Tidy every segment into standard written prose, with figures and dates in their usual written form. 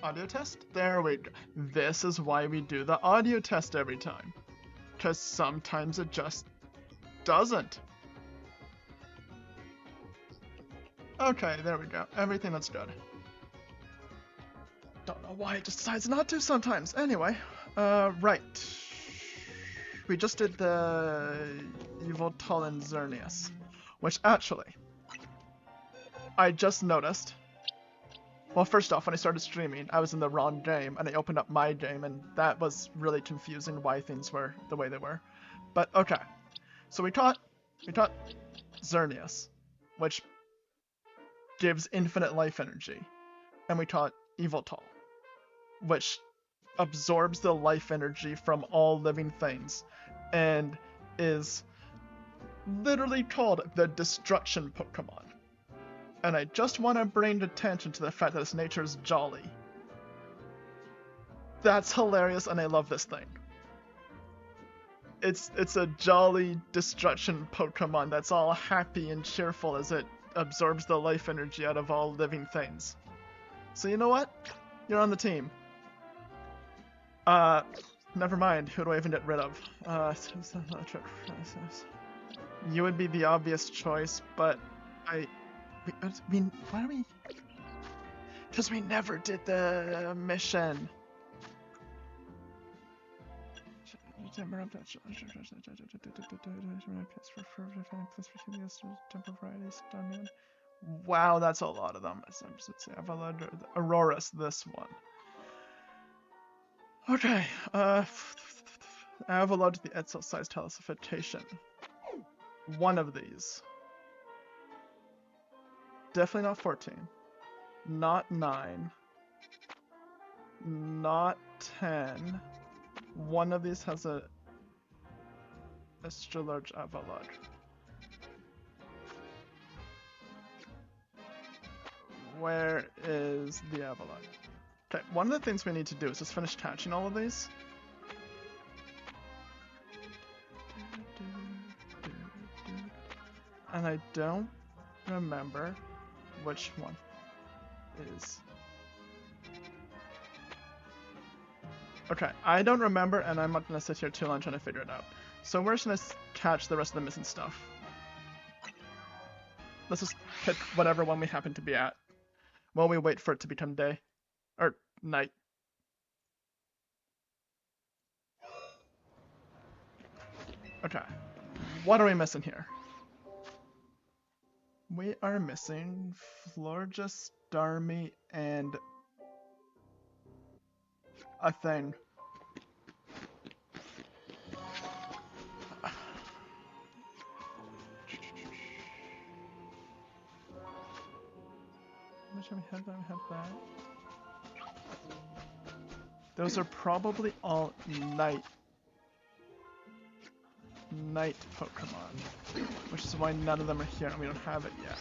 Audio test? There we go. This is why we do the audio test every time. Because sometimes it just doesn't. Okay, there we go. Everything looks good. Don't know why it just decides not to sometimes. Anyway, right. We just did the Evil Talon Xerneas, which actually, I just noticed. Well, first off, when I started streaming, I was in the wrong game, and I opened up my game, and that was really confusing why things were the way they were. But okay, so we taught Xerneas, which gives infinite life energy, and we taught Eviltal, which absorbs the life energy from all living things, and is literally called the Destruction Pokemon. And I just want to bring attention to the fact that its nature is jolly. That's hilarious, and I love this thing. It's a jolly destruction Pokemon that's all happy and cheerful as it absorbs the life energy out of all living things. So you know what? You're on the team. Never mind. Who do I even get rid of? You would be the obvious choice, but I mean, why are we? Because we never did the mission. Wow, that's a lot of them. Aurora's this one. Okay, Avalon to the Edsel size teleportation. One of these. Definitely not 14. Not 9. Not 10. One of these has a extra large Avalon. Where is the Avalon? Okay, one of the things we need to do is just finish catching all of these. And I don't remember which one is. Okay, I don't remember, and I'm not gonna sit here too long trying to figure it out. So we're just gonna catch the rest of the missing stuff. Let's just pick whatever one we happen to be at while we wait for it to become day. Or night. Okay. What are we missing here? We are missing Florges, Darmy, and a thing. We have that. Those are probably all night Pokemon, which is why none of them are here and we don't have it yet.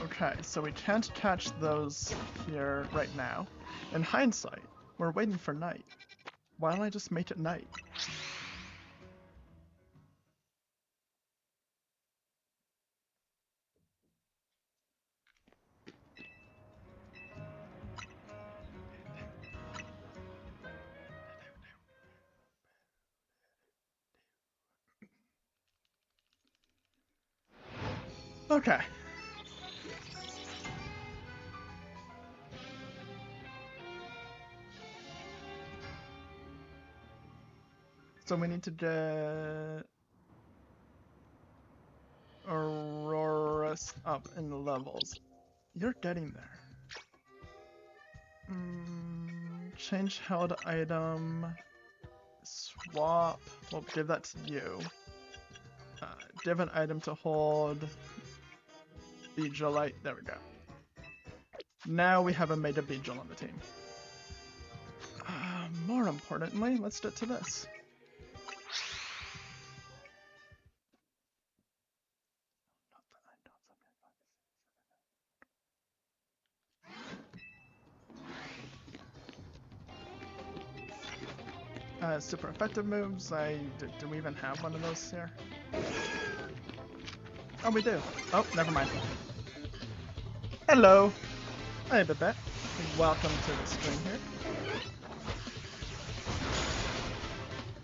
Okay, so we can't catch those here right now. In hindsight, we're waiting for night. Why don't I just make it night? Okay. So we need to get Aurora's up in the levels. You're getting there. Change held item. Swap. We'll give that to you. Give an item to hold. Beedrillite. There we go. Now we have a Mega Beedrill on the team. More importantly, let's get to this. Super effective moves. Do we even have one of those here? Oh, we do. Oh, never mind. Hello. Hey, Babette. Welcome to the stream here.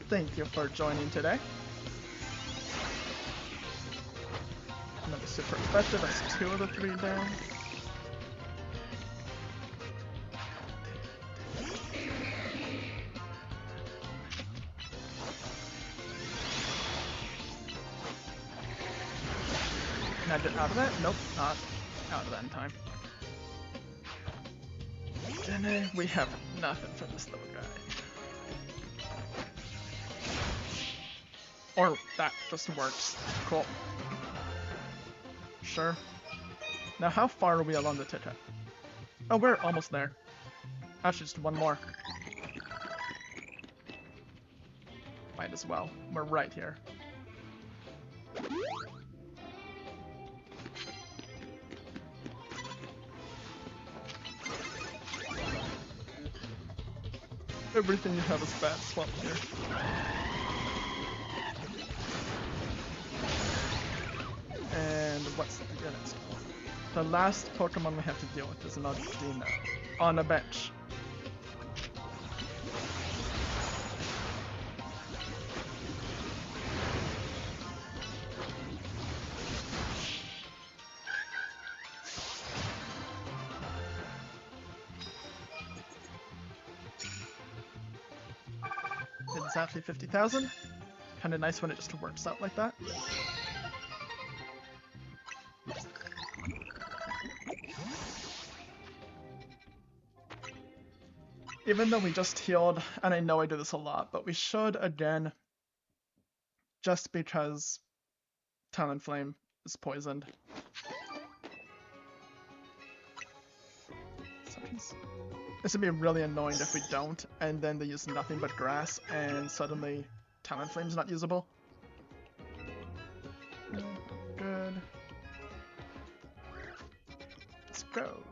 Thank you for joining today. Another super effective. That's 2 of the 3 down. Can I get out of that? Nope, not out of that in time. Then we have nothing for this little guy. Or that just works. Cool. Sure. Now how far are we along the ticket? Oh, we're almost there. Actually, just one more. Might as well. We're right here. Everything you have is bad swap here. And what's the next one? The last Pokemon we have to deal with is another Dino on a bench. Exactly 50,000. Kinda nice when it just works out like that. Even though we just healed, and I know I do this a lot, but we should again, just because Talonflame is poisoned. This would be really annoying if we don't, and then they use nothing but grass, and suddenly Talonflame's not usable. Good. Let's go.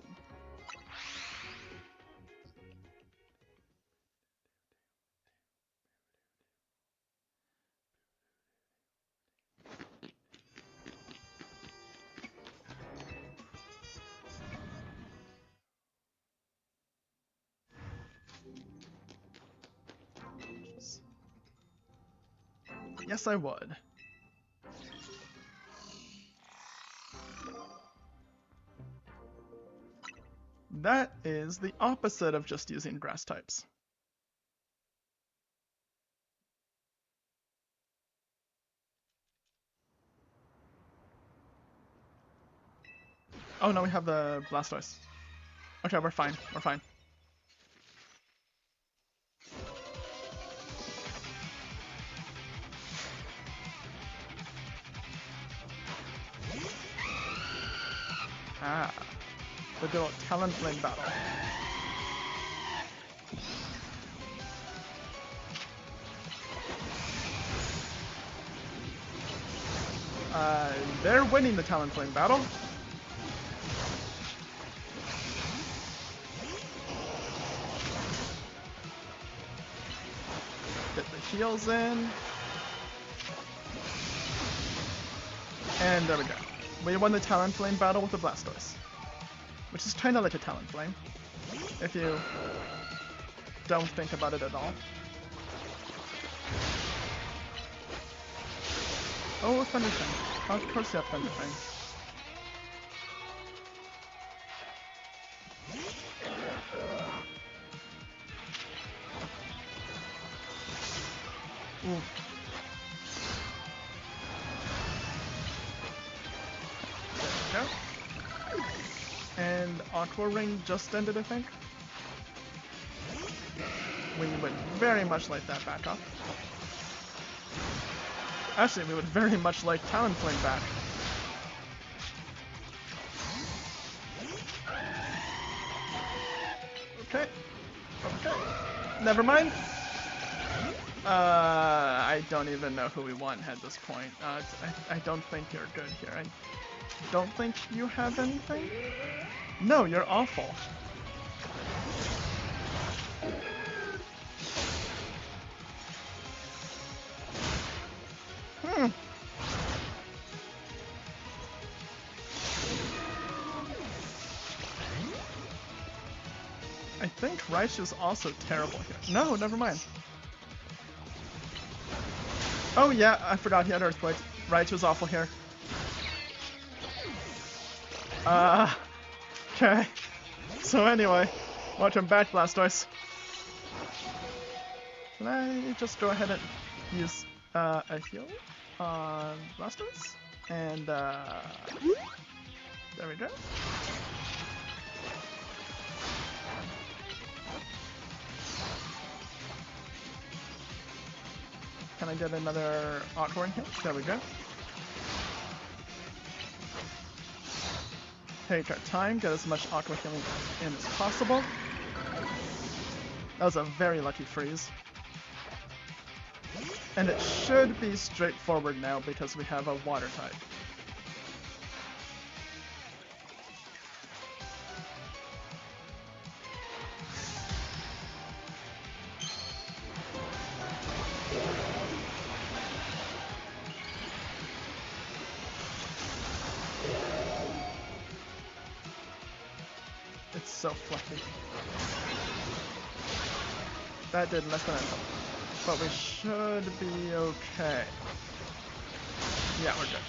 Yes, I would. That is the opposite of just using grass types. Oh no, we have the Blastoise. Okay, we're fine. We're fine. Ah, the good old Talonflame battle. They're winning the Talonflame battle. Get the heals in. And there we go. We won the Talonflame battle with the Blastoise. Which is kind of like a Talonflame, if you don't think about it at all. Oh, Thunder Fang. Of course you have Thunder Fang. Ooh. There we go. And Aqua Ring just ended, I think. We would very much like that back up. Actually, we would very much like Talonflame back. Okay. Okay. Never mind. I don't even know who we want at this point. I don't think you're good here. I don't think you have anything? No, you're awful. I think Raichu's also terrible here. No, never mind. Oh yeah, I forgot he had Earthquake. Raichu's awful here. Okay. So anyway, welcome back, Blastoise. Can I just go ahead and use a heal on Blastoise? And there we go. Can I get another Aquamarine hit? There we go. Take our time, get as much Aqua healing in as possible. That was a very lucky freeze. And it should be straightforward now because we have a water type. It's so fluffy. That did less than I thought. But we should be okay. Yeah, we're good.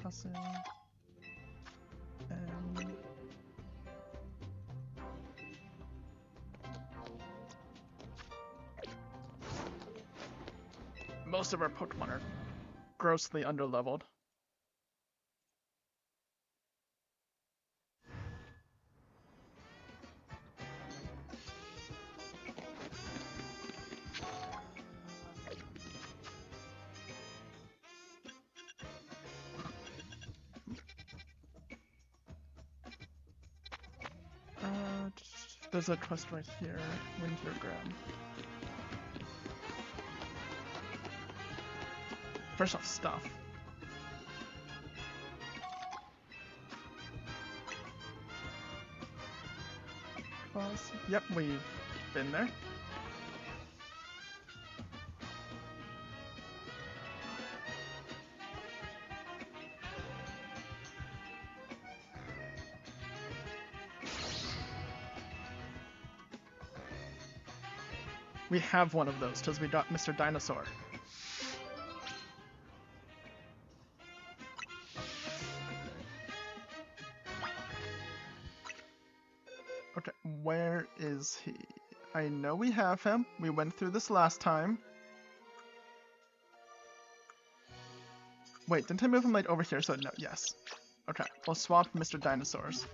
Tossing. And most of our Pokemon are grossly underleveled. There's a quest right here. Wintergram. First off, stuff. Yep, we've been there. We have one of those because we got Mr. Dinosaur. Okay, where is he? I know we have him. We went through this last time. Wait, didn't I move him like over here? So no, yes. Okay, we'll swap Mr. Dinosaurs.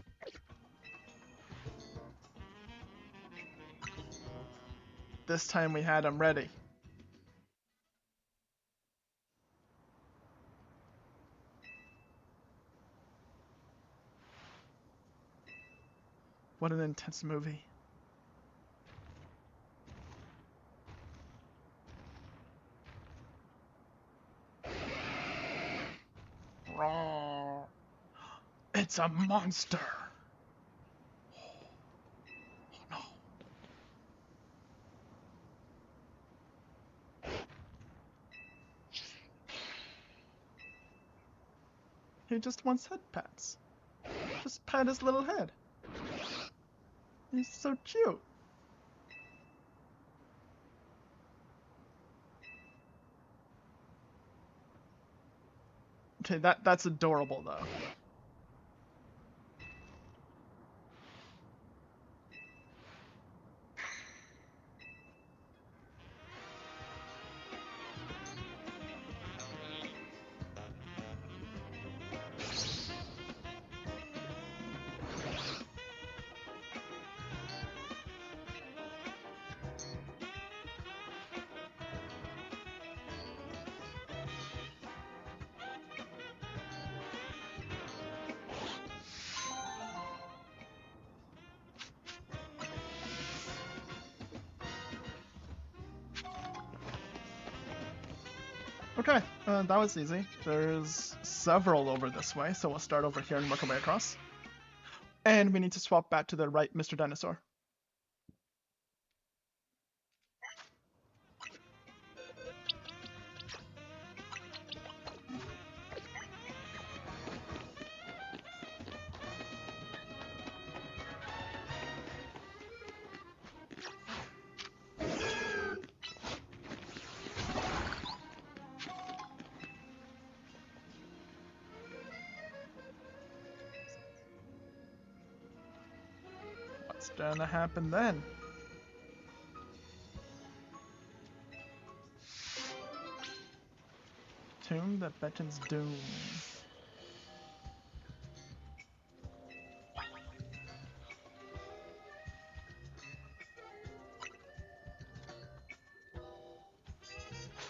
This time we had him ready. What an intense movie. It's a monster! Oh no. He just wants head pats. Just pat his little head. He's so cute. Okay, that's adorable though. Okay, that was easy. There's several over this way, so we'll start over here and work our way across. And we need to swap back to the right, Mr. Dinosaur. What's gonna happen then? Tomb that beckons doom.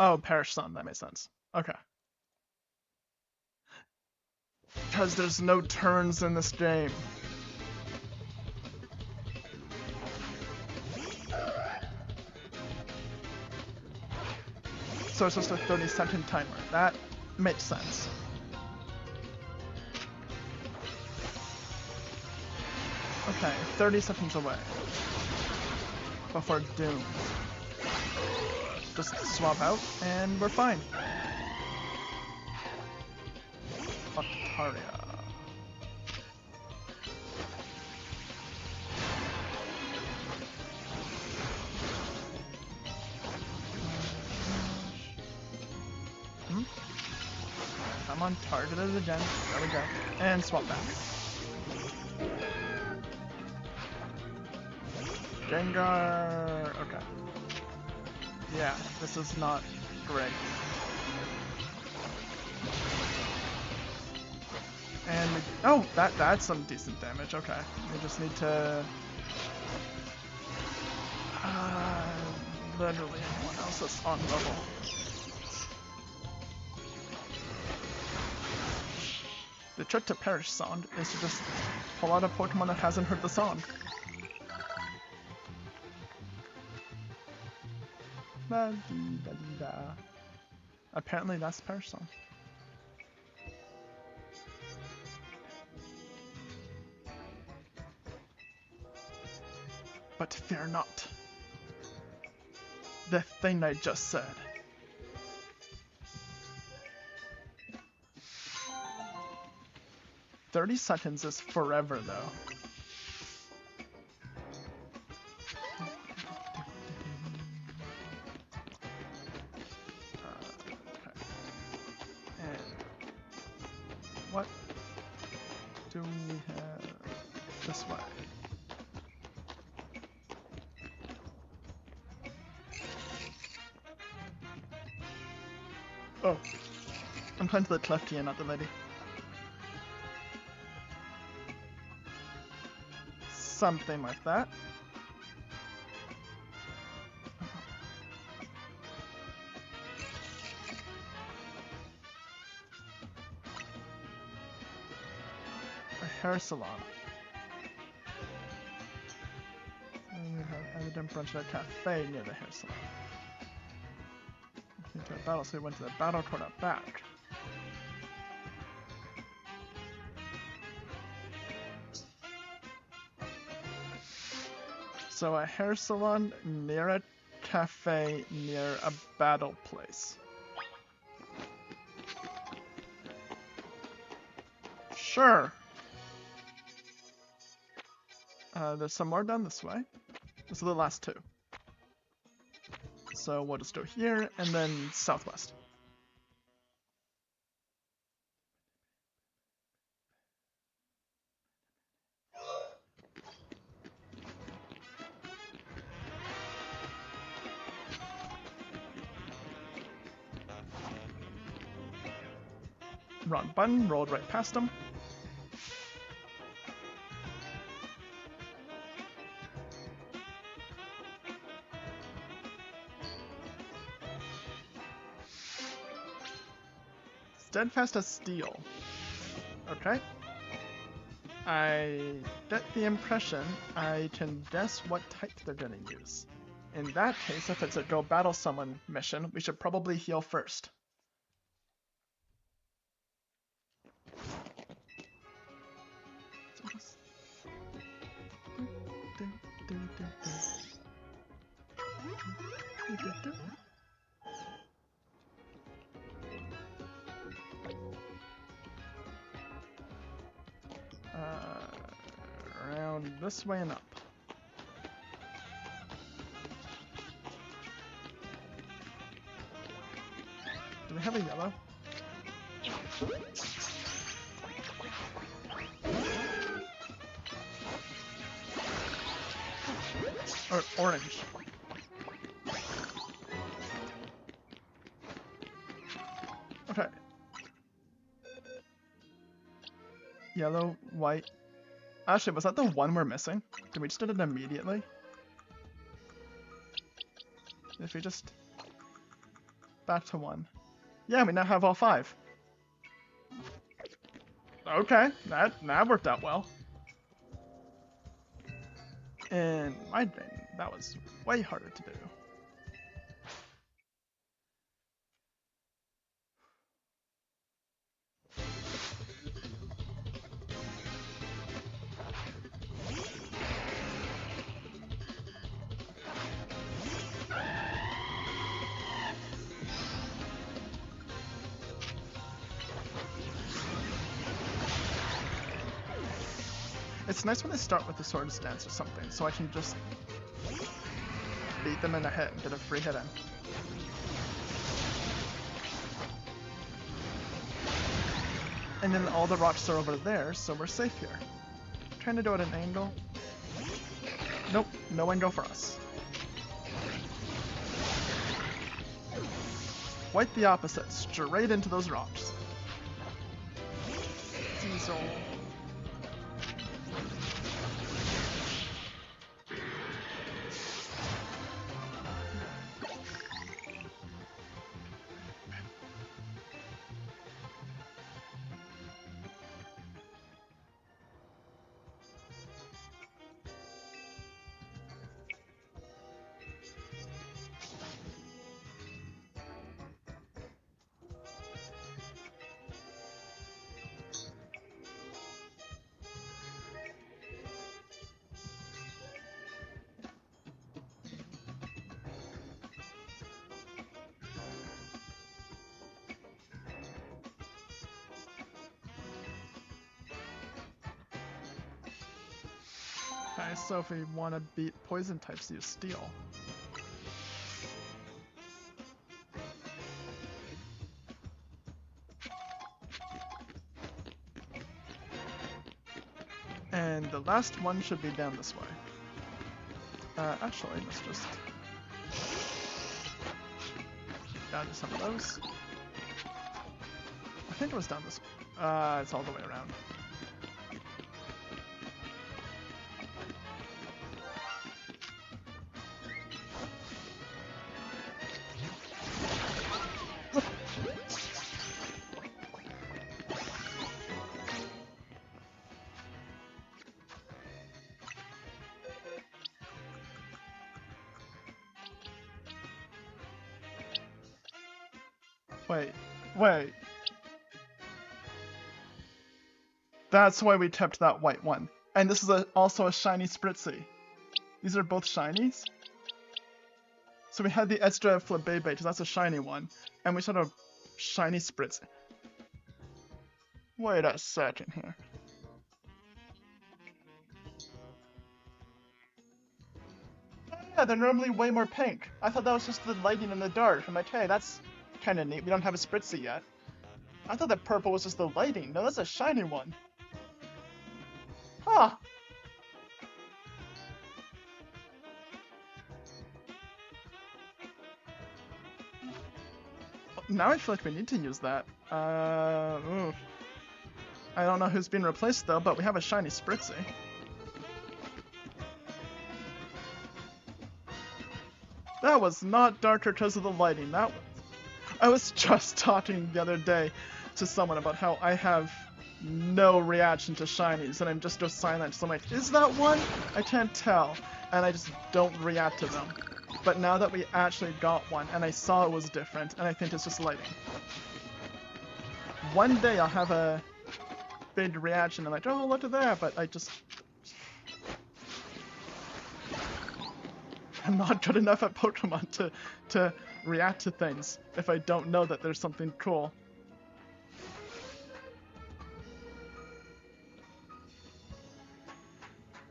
Oh, Parish Sun, that makes sense. Okay. Because there's no turns in this game. So it's just a 30-second timer. That makes sense. Okay, 30 seconds away. Before Doom. Just swap out, and we're fine. Octaria. I'm on targeted again. There we go. And swap back. Gengar. Okay. Yeah, this is not great. And we, oh, that's some decent damage. Okay, we just need to. Literally anyone else that's on level. The trick to Perish Song is to just pull out a Pokemon that hasn't heard the song. Apparently that's Perish Song. But fear not. The thing I just said. "30 seconds is forever, though. Okay. And what do we have this way? Oh, I'm kind of the Clefty and not the lady. Something like that. A hair salon. And we have evident brunch at a cafe near the hair salon. Into a battle, so we went to the battle court out back. So a hair salon near a cafe near a battle place. Sure. There's some more down this way. This are the last two. So we'll just go here and then southwest. Wrong button, rolled right past him. Steadfast as steel. Okay. I get the impression I can guess what type they're gonna use. In that case, if it's a go battle someone mission, we should probably heal first. Around this way and up. Do we have a yellow? Or orange. Okay. Yellow, white. Actually, was that the one we're missing? Did we just did it immediately? If we just... back to one. Yeah, we now have all 5. Okay, that worked out well. In my opinion, that was way harder to do. It's nice when they start with the sword stance or something, so I can just beat them in the head and get a free hit in. And then all the rocks are over there, so we're safe here. Trying to do it at an angle. Nope, no angle for us. Quite the opposite, straight into those rocks. Diesel. Okay, so if we want to beat poison types, use steel. And the last one should be down this way. Actually, let's just down to some of those. I think it was down this way. It's all the way around. Wait. That's why we tipped that white one. And this is also a shiny Spritzy. These are both shinies. So we had the extra Flabébé, because that's a shiny one. And we sort of shiny Spritzy. Wait a second here. Yeah, they're normally way more pink. I thought that was just the lighting in the dark. I'm like, hey, that's kind of neat. We don't have a Spritzy yet. I thought that purple was just the lighting. No, that's a shiny one. Huh. Now I feel like we need to use that. Ooh. I don't know who's been replaced though, but we have a shiny Spritzy. That was not darker because of the lighting. I was just talking the other day to someone about how I have no reaction to shinies and I'm just go silent. So I'm like, is that one? I can't tell. And I just don't react to them. But now that we actually got one and I saw it was different and I think it's just lighting. One day I'll have a big reaction and like, oh, look at that, but I just... I'm not good enough at Pokemon to react to things if I don't know that there's something cool.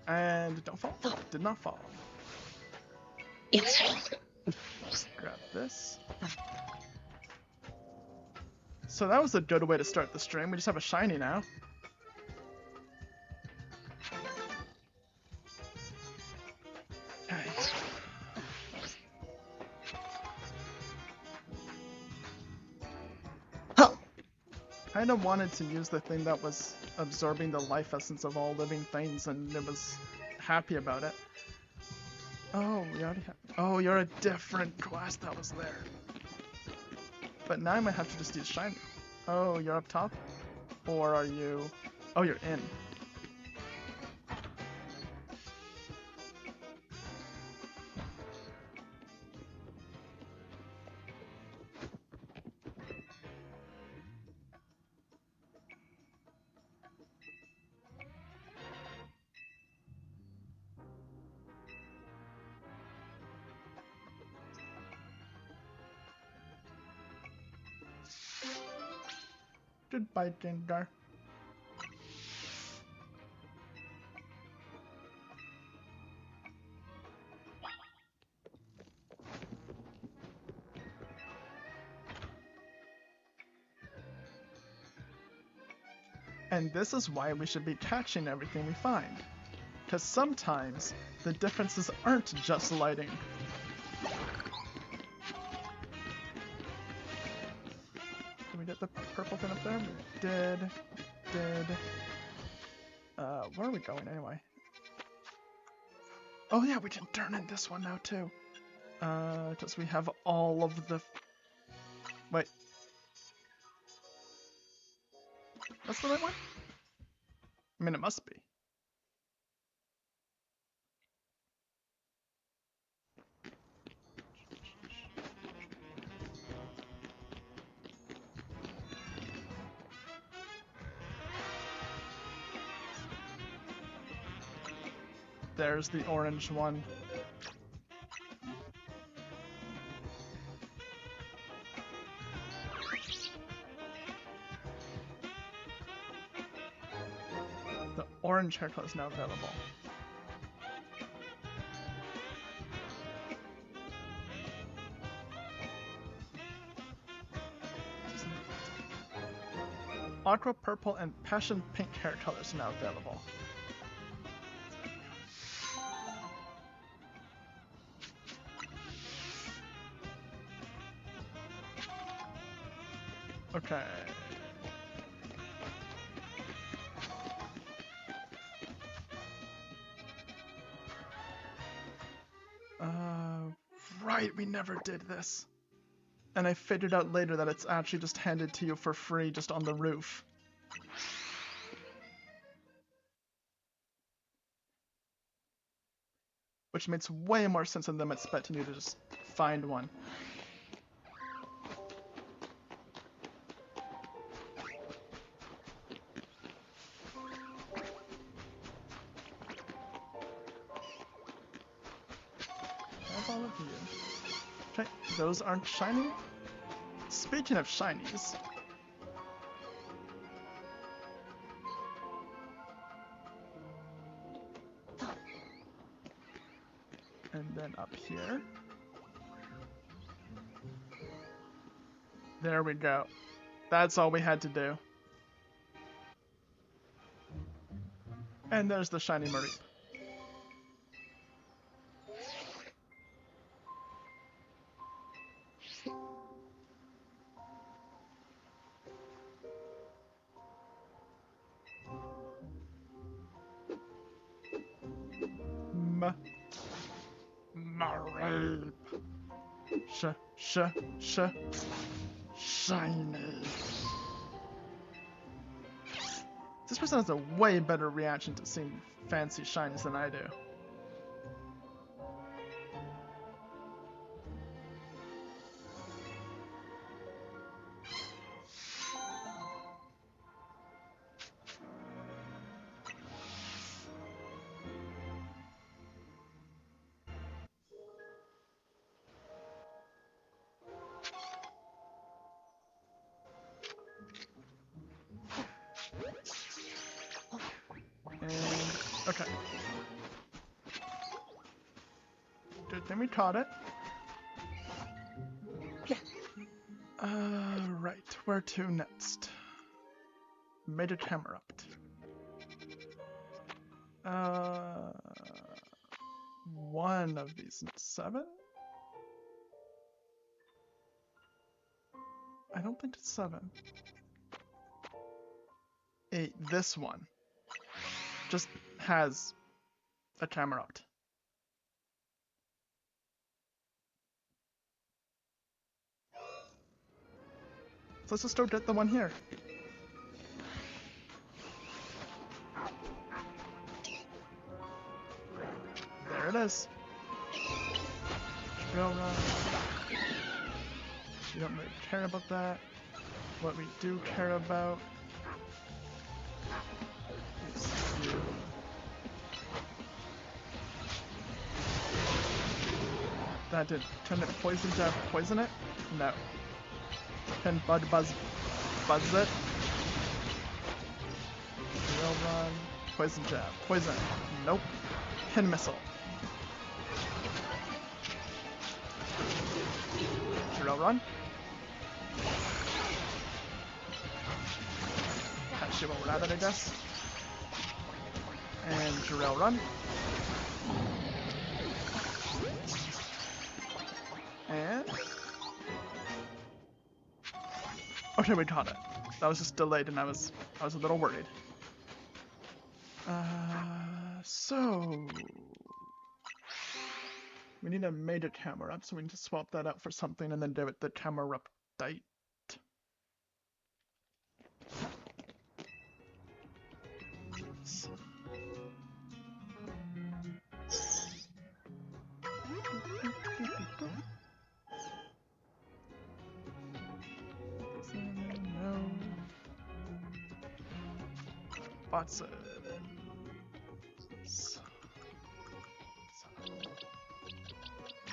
And don't fall. Did not fall. Yes. Grab this. So that was a good way to start the stream. We just have a shiny now. Okay. Oh, Kind of wanted to use the thing that was absorbing the life essence of all living things, and it was happy about it. Oh, we already have. Oh, you're a different quest that was there. But now I might have to just use shiny. Oh, you're up top? Or are you... Oh, you're in. Goodbye, Gengar. And this is why we should be catching everything we find. Because sometimes the differences aren't just lighting. Did we get the purple thing up there? We did. Where are we going anyway? Oh yeah, we can turn in this one now too. Because we have all of the... Wait. That's the right one? I mean, it must be. There's the orange one. The orange haircut is now available. Aqua purple and passion pink hair colors are now available. Okay. Right, we never did this. And I figured out later that it's actually just handed to you for free just on the roof. Which makes way more sense than them expecting you to just find one. Have all of you. Okay, those aren't shiny. Speaking of shinies, and then up here. There we go. That's all we had to do. And there's the shiny Mareep. Mareep. Shiny. This person has a way better reaction to seeing fancy shinies than I do. Then we caught it. Right, where to next? Major Camerupt. One of these 7? I don't think it's 7. 8. This one just has a Camerupt. So let's just go get the one here. There it is. Drill run. We don't really care about that. What we do care about is you. That did. Can it poison jab poison it? No. Can bud buzz it? Drill run. Poison jab. Poison. Nope. Pin missile. Drill run. Catch you while we're at it, I guess. And drill run. And okay, we caught it. That was just delayed, and I was a little worried. So we need a major Camerupt, so we need to swap that out for something and then do it the Cameruptite. No. Bots.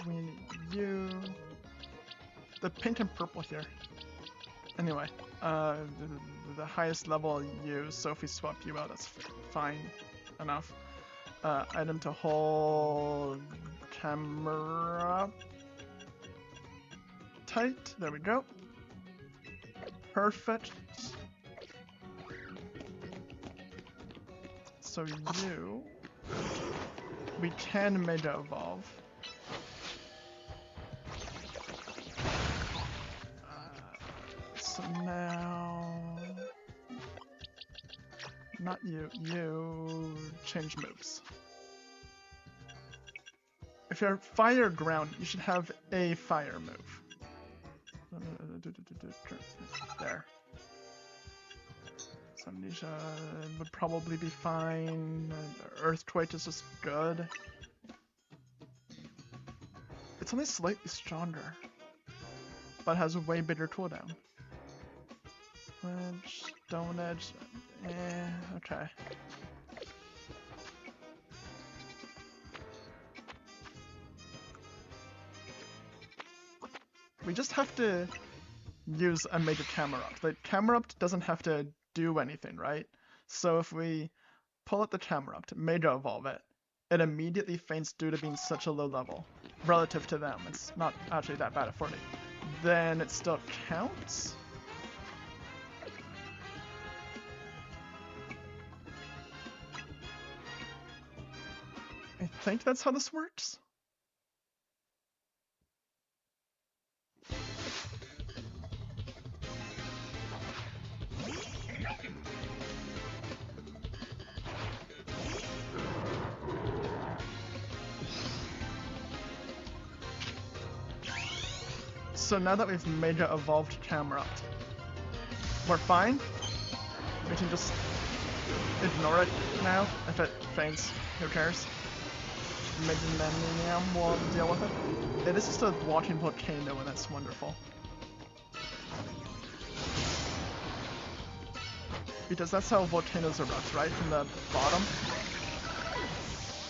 We need you. The pink and purple here. Anyway, the highest level you, so if we swap you out, that's fine enough. Item to hold camera tight. There we go. Perfect. So you, we can Mega Evolve. So now, not you, you change moves. If you're fire ground, you should have a fire move. There. Amnesia would probably be fine. Earthquake is just good. It's only slightly stronger, but has a way bigger cooldown. Edge, Stone Edge, okay. We just have to use a Major Camerupt. The Camerupt doesn't have to do anything, right? So if we pull out the Camerupt, Mega Evolve it, it immediately faints due to being such a low level. Relative to them, it's not actually that bad at 40. Then it still counts? I think that's how this works. So now that we've Mega Evolved Camerupt, we're fine. We can just ignore it now. If it faints, who cares? We'll deal with it. It is just a walking volcano, and that's wonderful. Because that's how volcanoes erupt, right? From the bottom.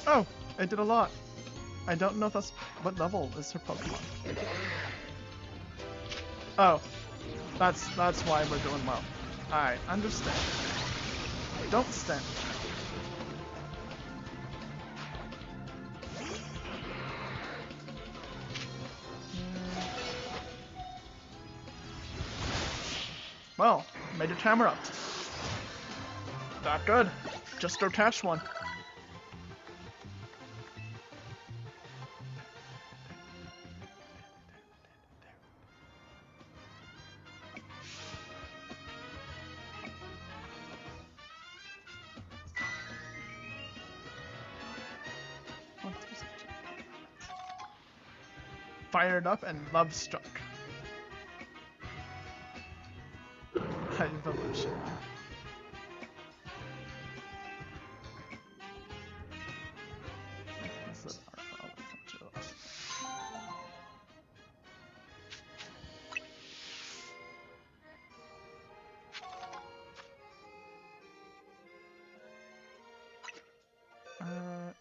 Oh! It did a lot. I don't know if that's... What level is her Pokemon? Oh. That's why we're doing well. I understand. Don't stand. Well, made a hammer up. That good. Just go catch one. Fired up and love struck. High evolution.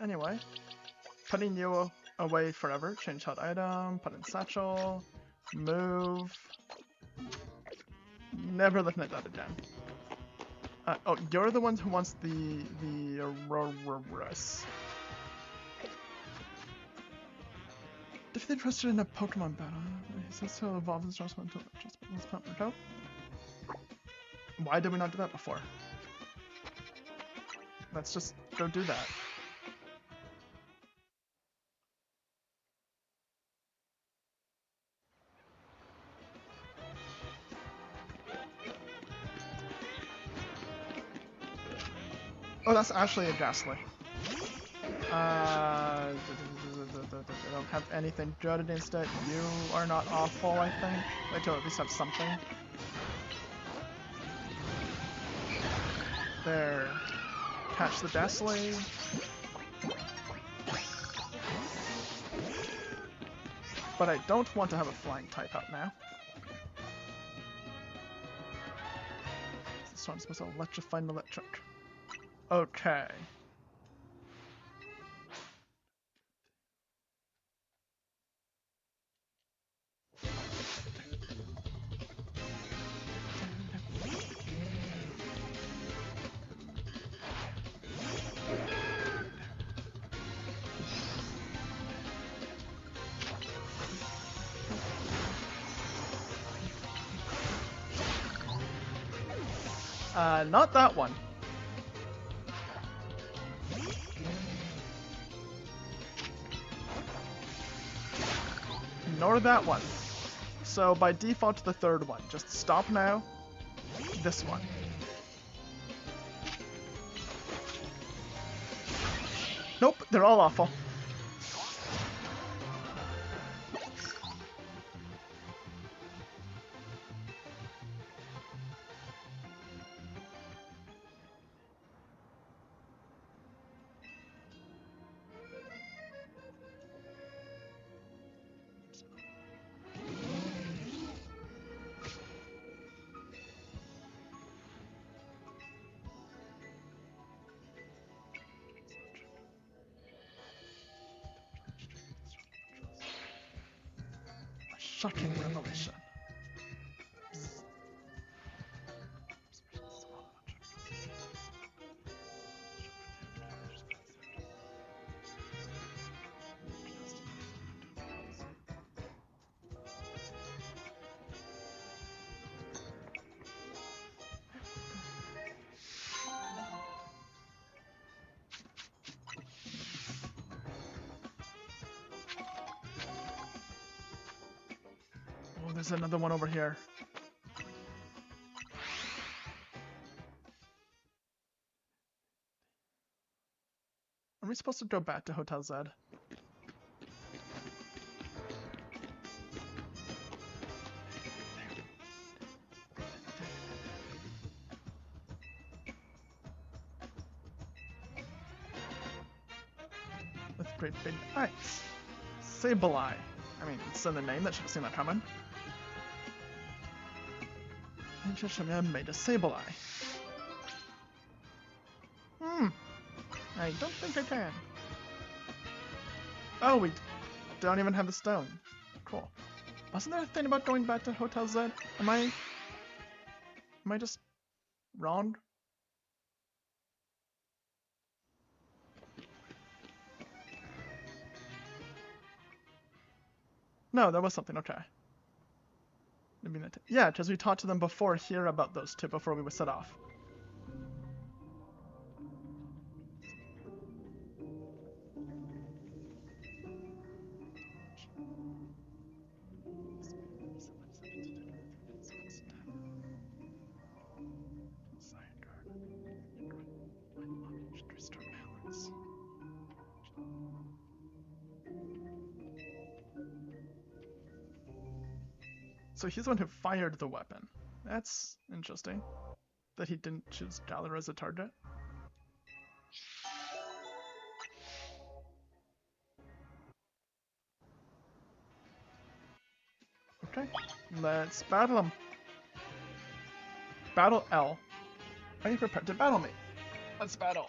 Anyway, putting you away forever. Change hot item. Put in satchel. Move. Never looking at that again. Oh, you're the one who wants the Aurorus. If they're interested in a Pokemon battle, he says he'll evolve his adjustment to this pump. Why did we not do that before? Let's just go do that. Oh, that's actually a Ghastly. I don't have anything good against it. You are not awful, I think. Like to at least have something. There. Catch the Ghastly. But I don't want to have a flying type out now. This one's supposed to electrify and electric. Okay. Not that one. Nor that one. So by default, the third one. Just stop now. This one. Nope, they're all awful. Shocking revelation. Oh, there's another one over here. Are we supposed to go back to Hotel Z? With great big eyes. Sableye. I mean, it's in the name, that should have seen that coming. And Shishimia made a Sableye. I don't think I can. Oh, we don't even have the stone. Cool. Wasn't there a thing about going back to Hotel Z? Am I just wrong? No, there was something, okay. Yeah, because we talked to them before here about those two before we were set off. So he's the one who fired the weapon. That's interesting. That he didn't choose Galar as a target. Okay, let's battle him. Battle L. Are you prepared to battle me? Let's battle.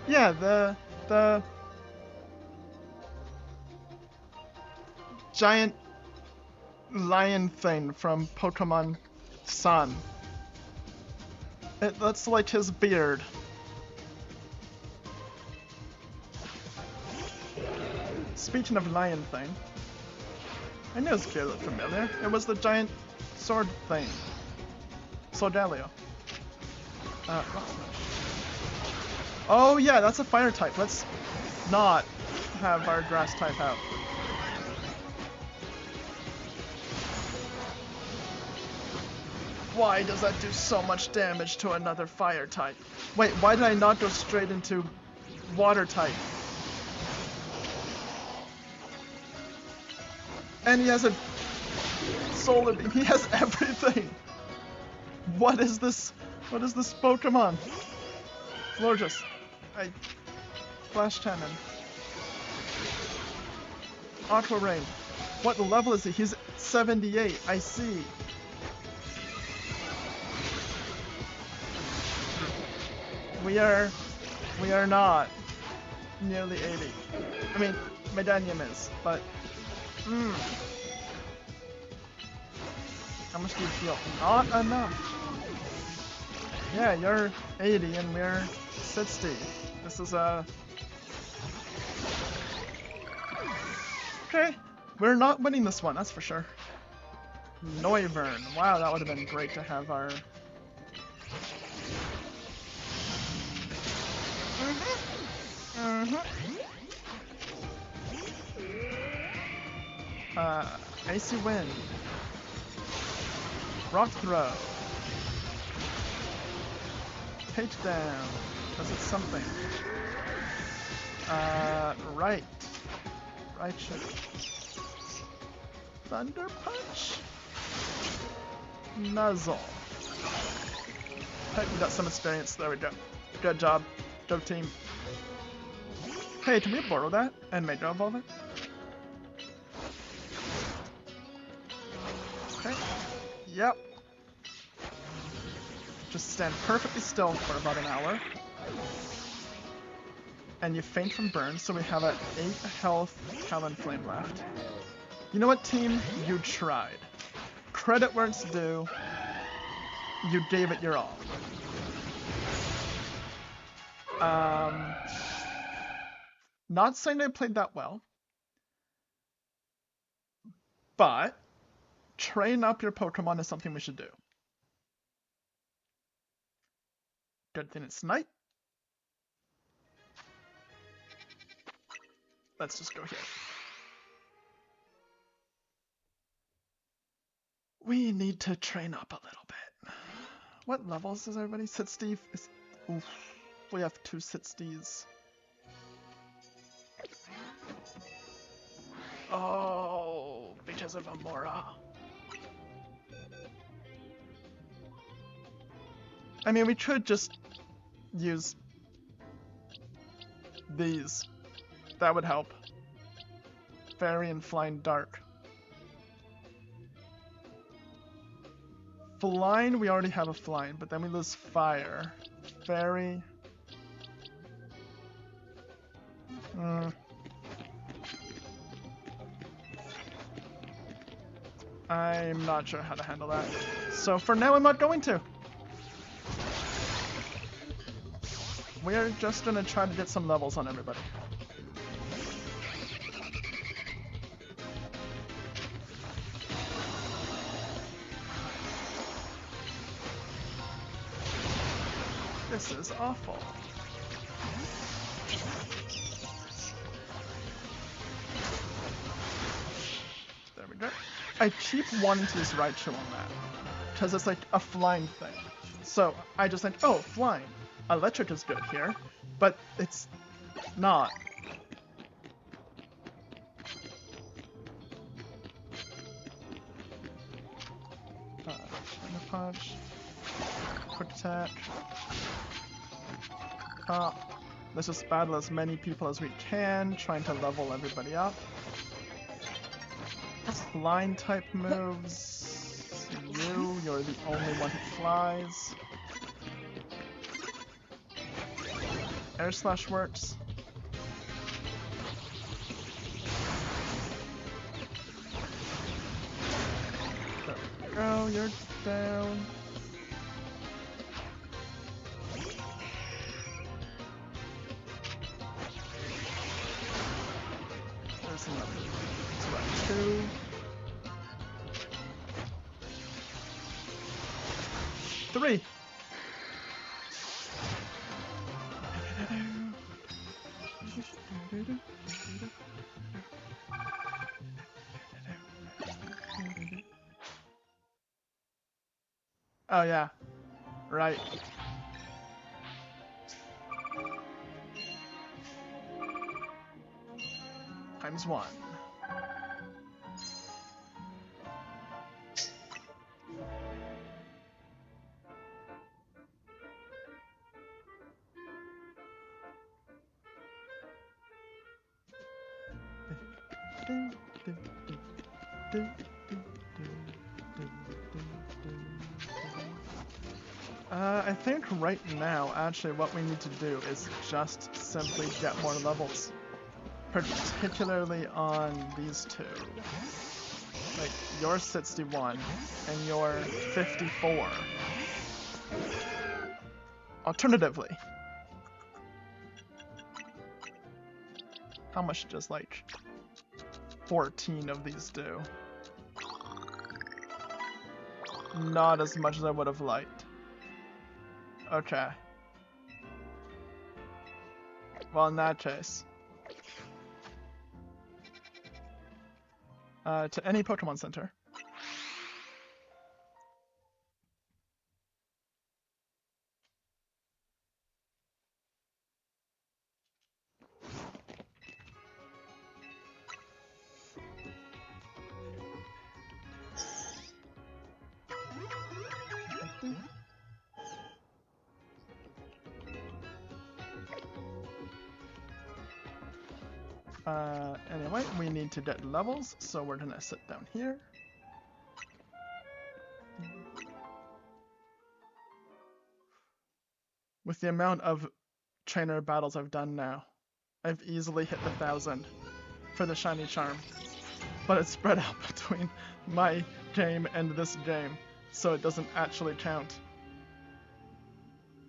Yeah, the giant lion thing from Pokemon Sun. That's like his beard. Speaking of lion thing, I knew his beard looked familiar. It was the giant sword thing. Swordalio. Rock Smash. Oh yeah, that's a fire type. Let's not have our grass type out. Why does that do so much damage to another fire type? Wait, why did I not go straight into water type? And he has a solar beam. He has everything. What is this? What is this Pokemon? Florges. Flash Cannon. Aqua Rain. What level is he? He's 78. I see. We are not nearly 80. I mean, Medanium is, but how much do you feel? Not enough. Yeah, you're 80 and we're 60. This is okay. We're not winning this one, that's for sure. Noivern. Wow, that would have been great to have our Icy Wind. Rock Throw. Takedown. Does it something? Right. Right should. Thunder Punch. Nuzzle. Hey, we got some experience. There we go. Good job. Go team. Hey, can we borrow that and Mega Evolve it? Okay. Yep. Just stand perfectly still for about an hour. And you faint from burn, so we have an 8 health Talonflame left. You know what, team? You tried. Credit where it's due. You gave it your all. Not saying I played that well, but train up your Pokemon is something we should do. Good thing it's night. Let's just go here. We need to train up a little bit. What levels is everybody? Sitsteve is... Oof. We have 2 Sitsteves. Oh, because of Amora. I mean, we could just use these. That would help. Fairy and Flying Dark. Flying, we already have a Flying, but then we lose Fire. Fairy. I'm not sure how to handle that. So for now, I'm not going to. We're just gonna try to get some levels on everybody. This is awful. There we go. I keep wanting to use Raichu on that, because it's like a flying thing. So I just think, oh, flying. Electric is good here, but it's not. Punch. Quick attack. Let's just battle as many people as we can, trying to level everybody up. Flying type moves. You're the only one who flies. Air Slash works. There we go, you're down. There's another. It's about 2. Three. Oh yeah, right. Times 1. I think right now, actually, what we need to do is just simply get more levels. Particularly on these two. Like, you're 61, and you're 54. Alternatively, how much does, like, 14 of these do? Not as much as I would have liked. Okay. Well, in that case, to any Pokemon Center. Anyway, we need to get levels, so we're gonna sit down here. With the amount of trainer battles I've done now, I've easily hit the 1,000 for the shiny charm. But it's spread out between my game and this game, so it doesn't actually count.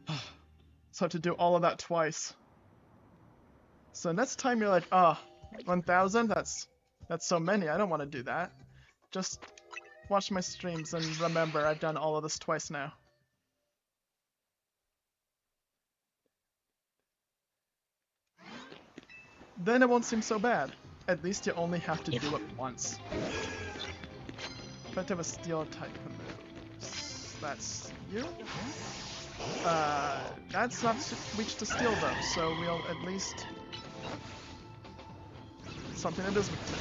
So I have to do all of that twice. So next time you're like, 1,000? That's so many, I don't want to do that. Just watch my streams and remember I've done all of this twice now. Then it won't seem so bad. At least you only have to do it once. Effective a steel type moves. That's you? That's not weak to steel though, so we'll at least... something that is weak to.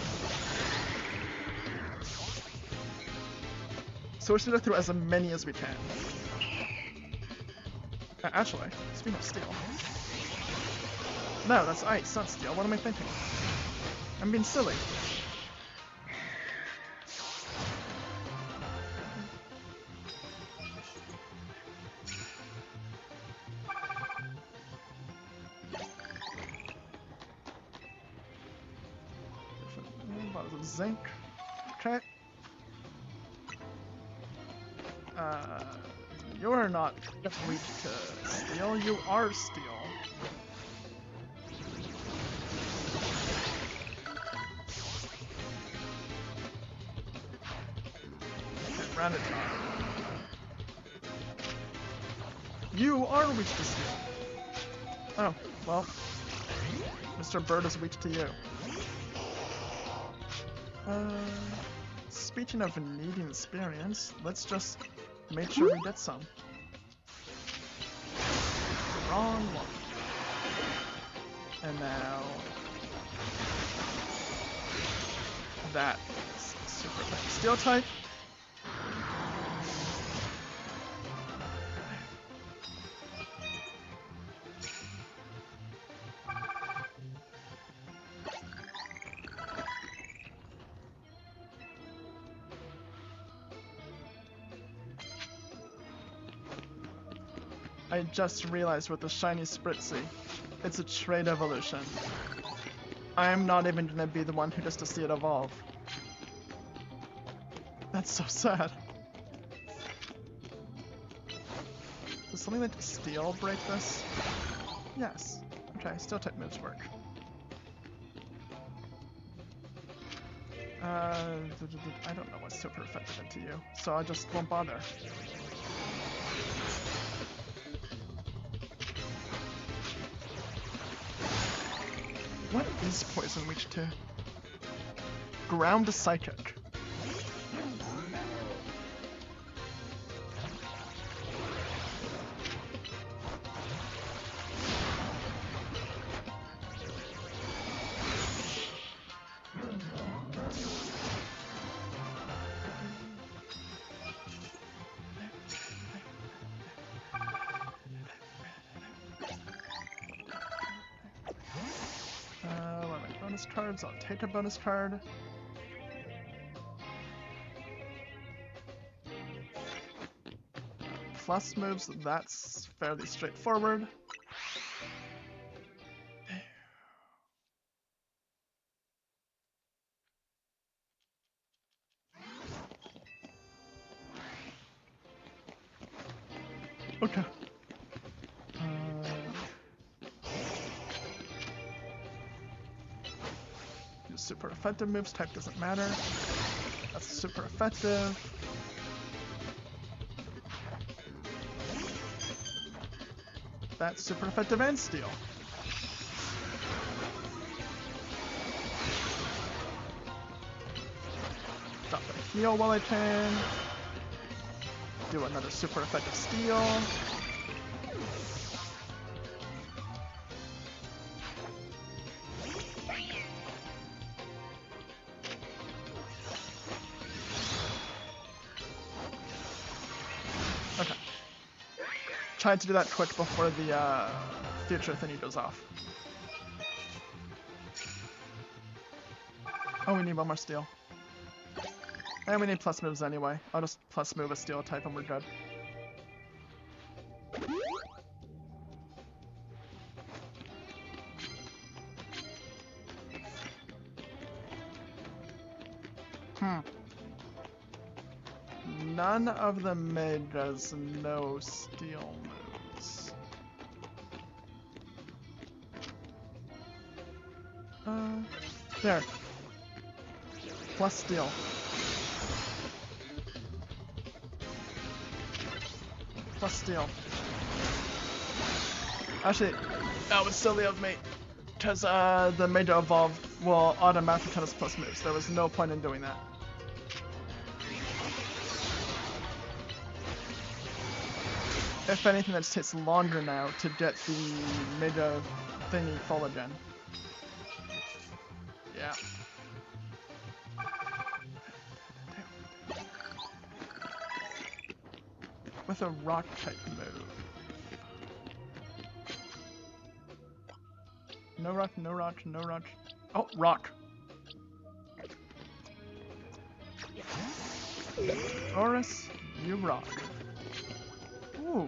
So we're just gonna go through as many as we can. Actually, speaking of steel... No, that's ice, not steel. What am I thinking? I'm being silly. bottles of zinc. Okay. You're not weak to steel. You are steel. Okay, rounded top. You are weak to steel. Oh, well. Mr. Bird is weak to you. Speaking of needing experience, let's just make sure we get some. Wrong one. And now... that is super effective. Steel type. I just realized with the shiny Spritzy, it's a trait evolution. I'm not even gonna be the one who gets to see it evolve. That's so sad. Does something like steel break this? Yes. Okay, steel type moves work. I don't know what's super effective into you, so I just won't bother. What is poison weak to? Ground psychic. What are my bonus cards? I'll take a bonus card. Plus moves, that's fairly straightforward. Okay. Use super effective moves, type doesn't matter. That's super effective. That's super effective and steel. Drop a heal while I can. Do another super effective steel. Okay. Tried to do that quick before the future thingy goes off. Oh, we need one more steel. And we need plus moves anyway. I'll just plus move a steel type and we're good. None of the Megas know steel moves. There. Plus steel. Plus steel. Actually, that was silly of me. Because the Mega Evolved will automatically cut us plus moves. There was no point in doing that. If anything, that just takes longer now to get the Mega thingy full again. Yeah. With a rock type move. No rock, no rock, no rock. Oh, rock. Taurus, you rock. Ooh.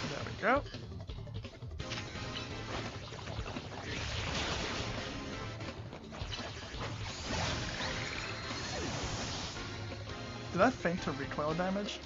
There we go. Did that feint to recoil damage?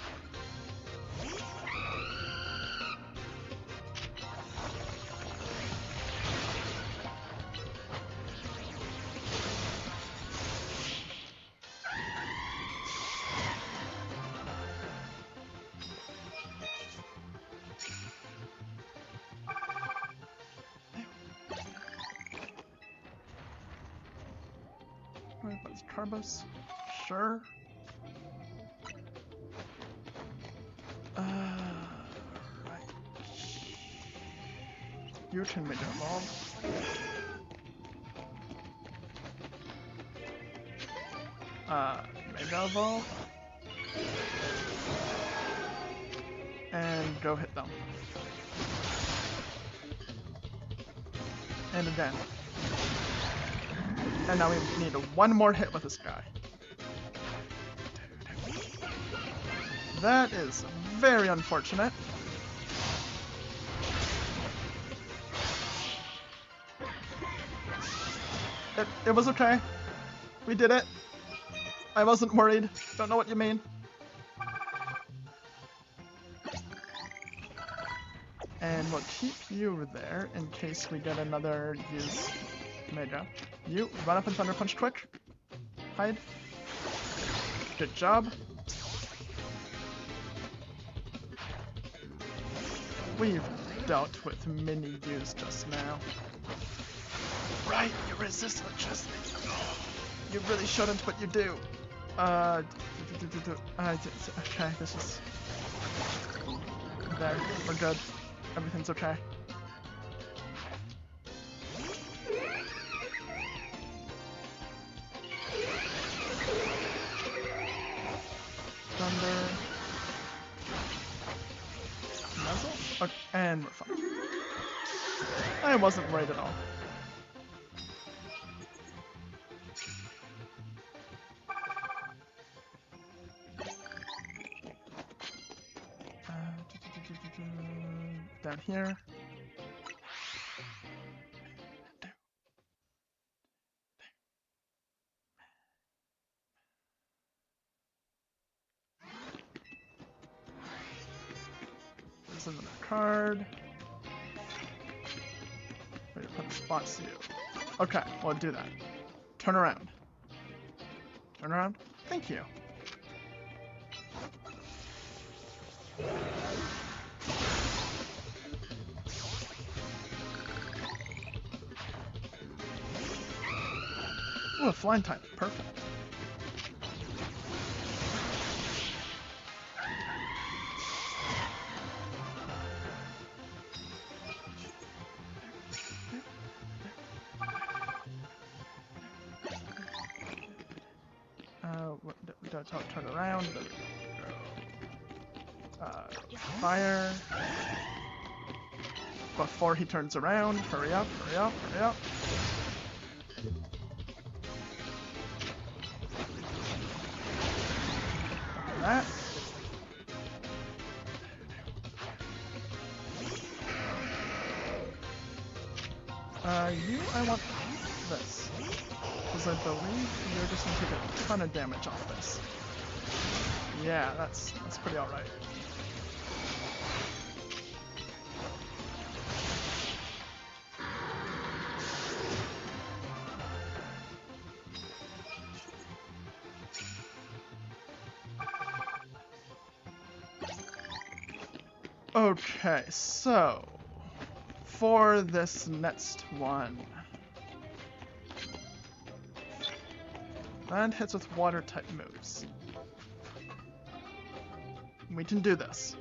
What's Carbos? Sure. Right. You can make a evolve. Mega evolve. And go hit them. And again. And now we need one more hit with this guy. That is very unfortunate. It was okay. We did it. I wasn't worried. Don't know what you mean. And we'll keep you there in case we get another use Mega. You run up and Thunder Punch quick. Hide. Good job. We've dealt with mini U's just now. Right, you resist electricity. You really shouldn't, but you do. Okay, this is... There, we're good. Everything's okay. Thunder. Muzzle? Okay, and we're fine. I wasn't worried at all. Down here. There's another card. Wait, put the spots to you. Okay, we'll do that. Turn around. Turn around. Thank you. Oh, flying type. Perfect. Don't turn around. Fire. Before he turns around. Hurry up, hurry up, hurry up. That. I want this. Because I believe you're just gonna take a ton of damage off this. Yeah, that's pretty alright. Okay, so for this next one, that hits with water type moves. We can do this.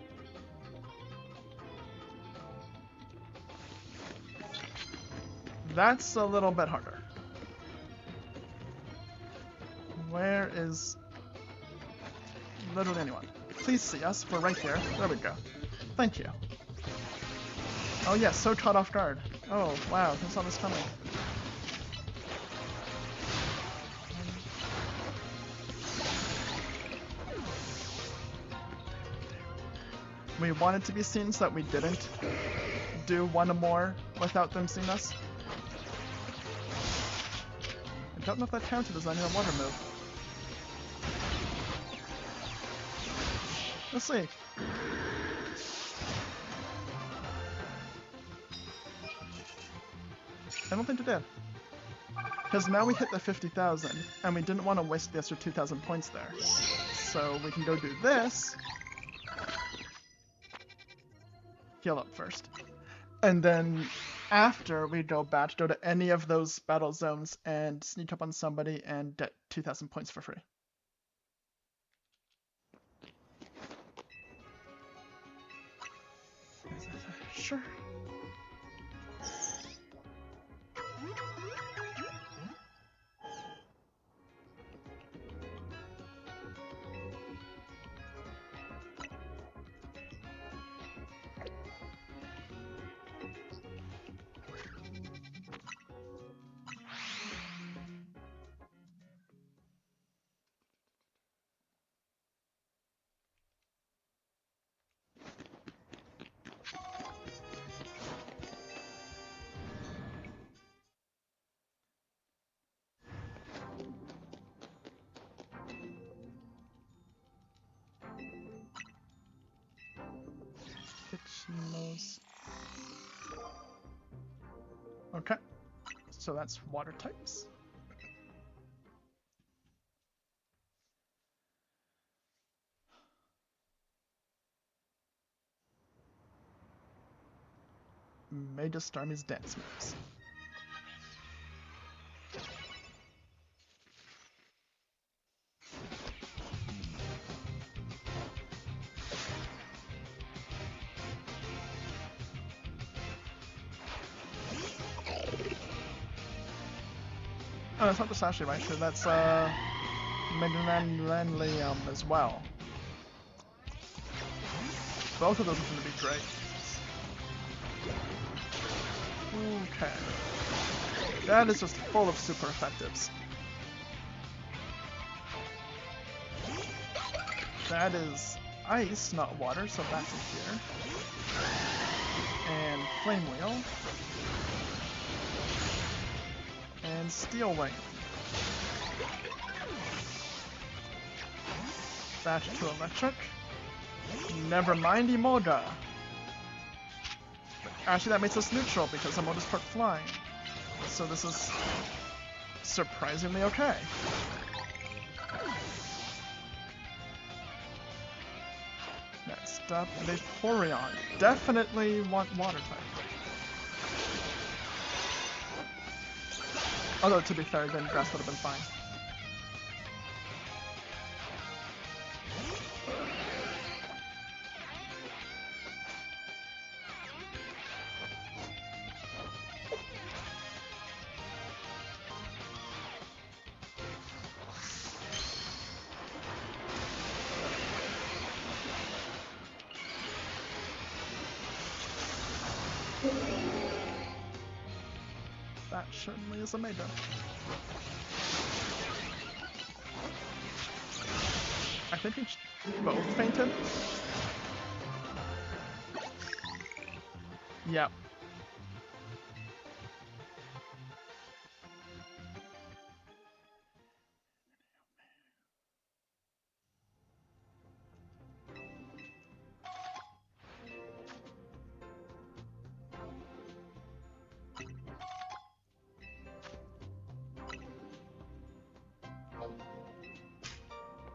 That's a little bit harder. Where is literally anyone? Please see us. We're right here. There we go. Thank you. Oh yes, so caught off guard. Oh wow, who saw this coming? We wanted to be seen so that we didn't do one more without them seeing us. I don't know if that counted as any water move. Let's see. I don't think it did. Because now we hit the 50,000, and we didn't want to waste the extra 2,000 points there. So we can go do this. Heal up first. And then after we go to any of those battle zones and sneak up on somebody and get 2,000 points for free. Sure. Okay, so that's water types. Major Starmie's dance moves. Oh, that's not the Sashi right here, that's Meganlanlium as well. Both of those are going to be great. Okay. That is just full of super effectives. That is ice, not water, so back to here. And Flame Wheel. And Steel Wing. Back to Electric. Never mind Emolga. Actually, that makes us neutral because Emolga's part flying. So this is surprisingly okay. Next up, Vaporeon. Definitely want water type. Although, to be fair, then grass would have been fine. That certainly is a major. I think we both fainted. Yep.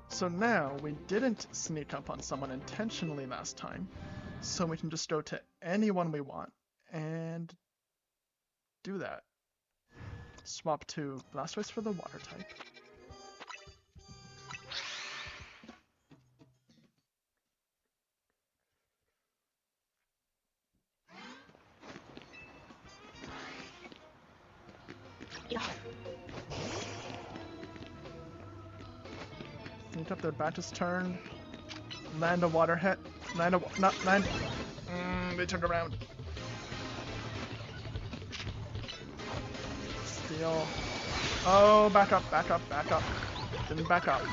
So now, we didn't sneak up on someone intentionally last time, so we can just go to anyone we want and do that. Swap to Blastoise for the water type. Sneak up their Bat's turn. Land a water hit. Land a not land. They turned around. Steal. Oh, back up, back up, back up. Didn't back up.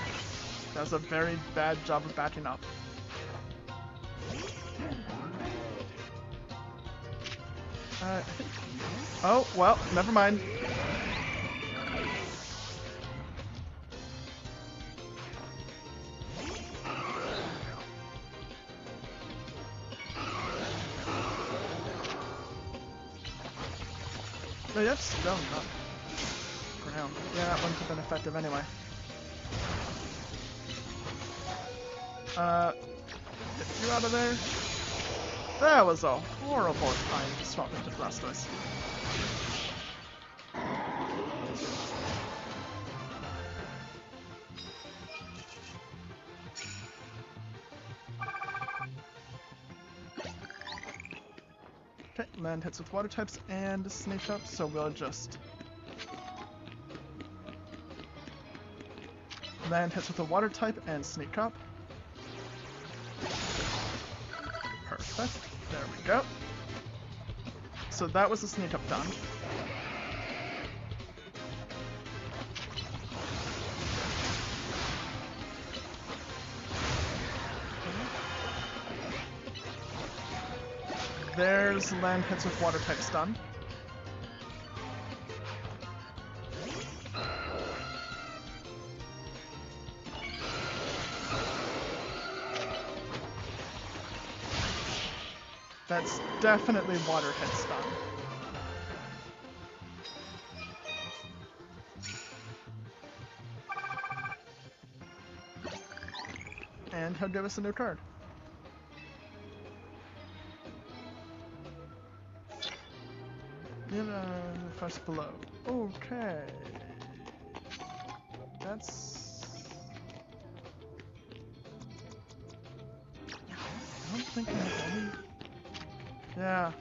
That was a very bad job of backing up. Oh, well, never mind. No, that's stone, not ground. Yeah, that wouldn't have been effective anyway. Get you out of there. That was a horrible time to swap into Blastoise. Okay, land hits with water types and sneak up, so we'll just land hits with a water type and sneak up. Perfect. There we go. So that was the sneak up done. There's land hits with water types done. That's definitely water hits done. And he'll give us a new card. First blow. Okay. That's... I don't think I have any... Yeah.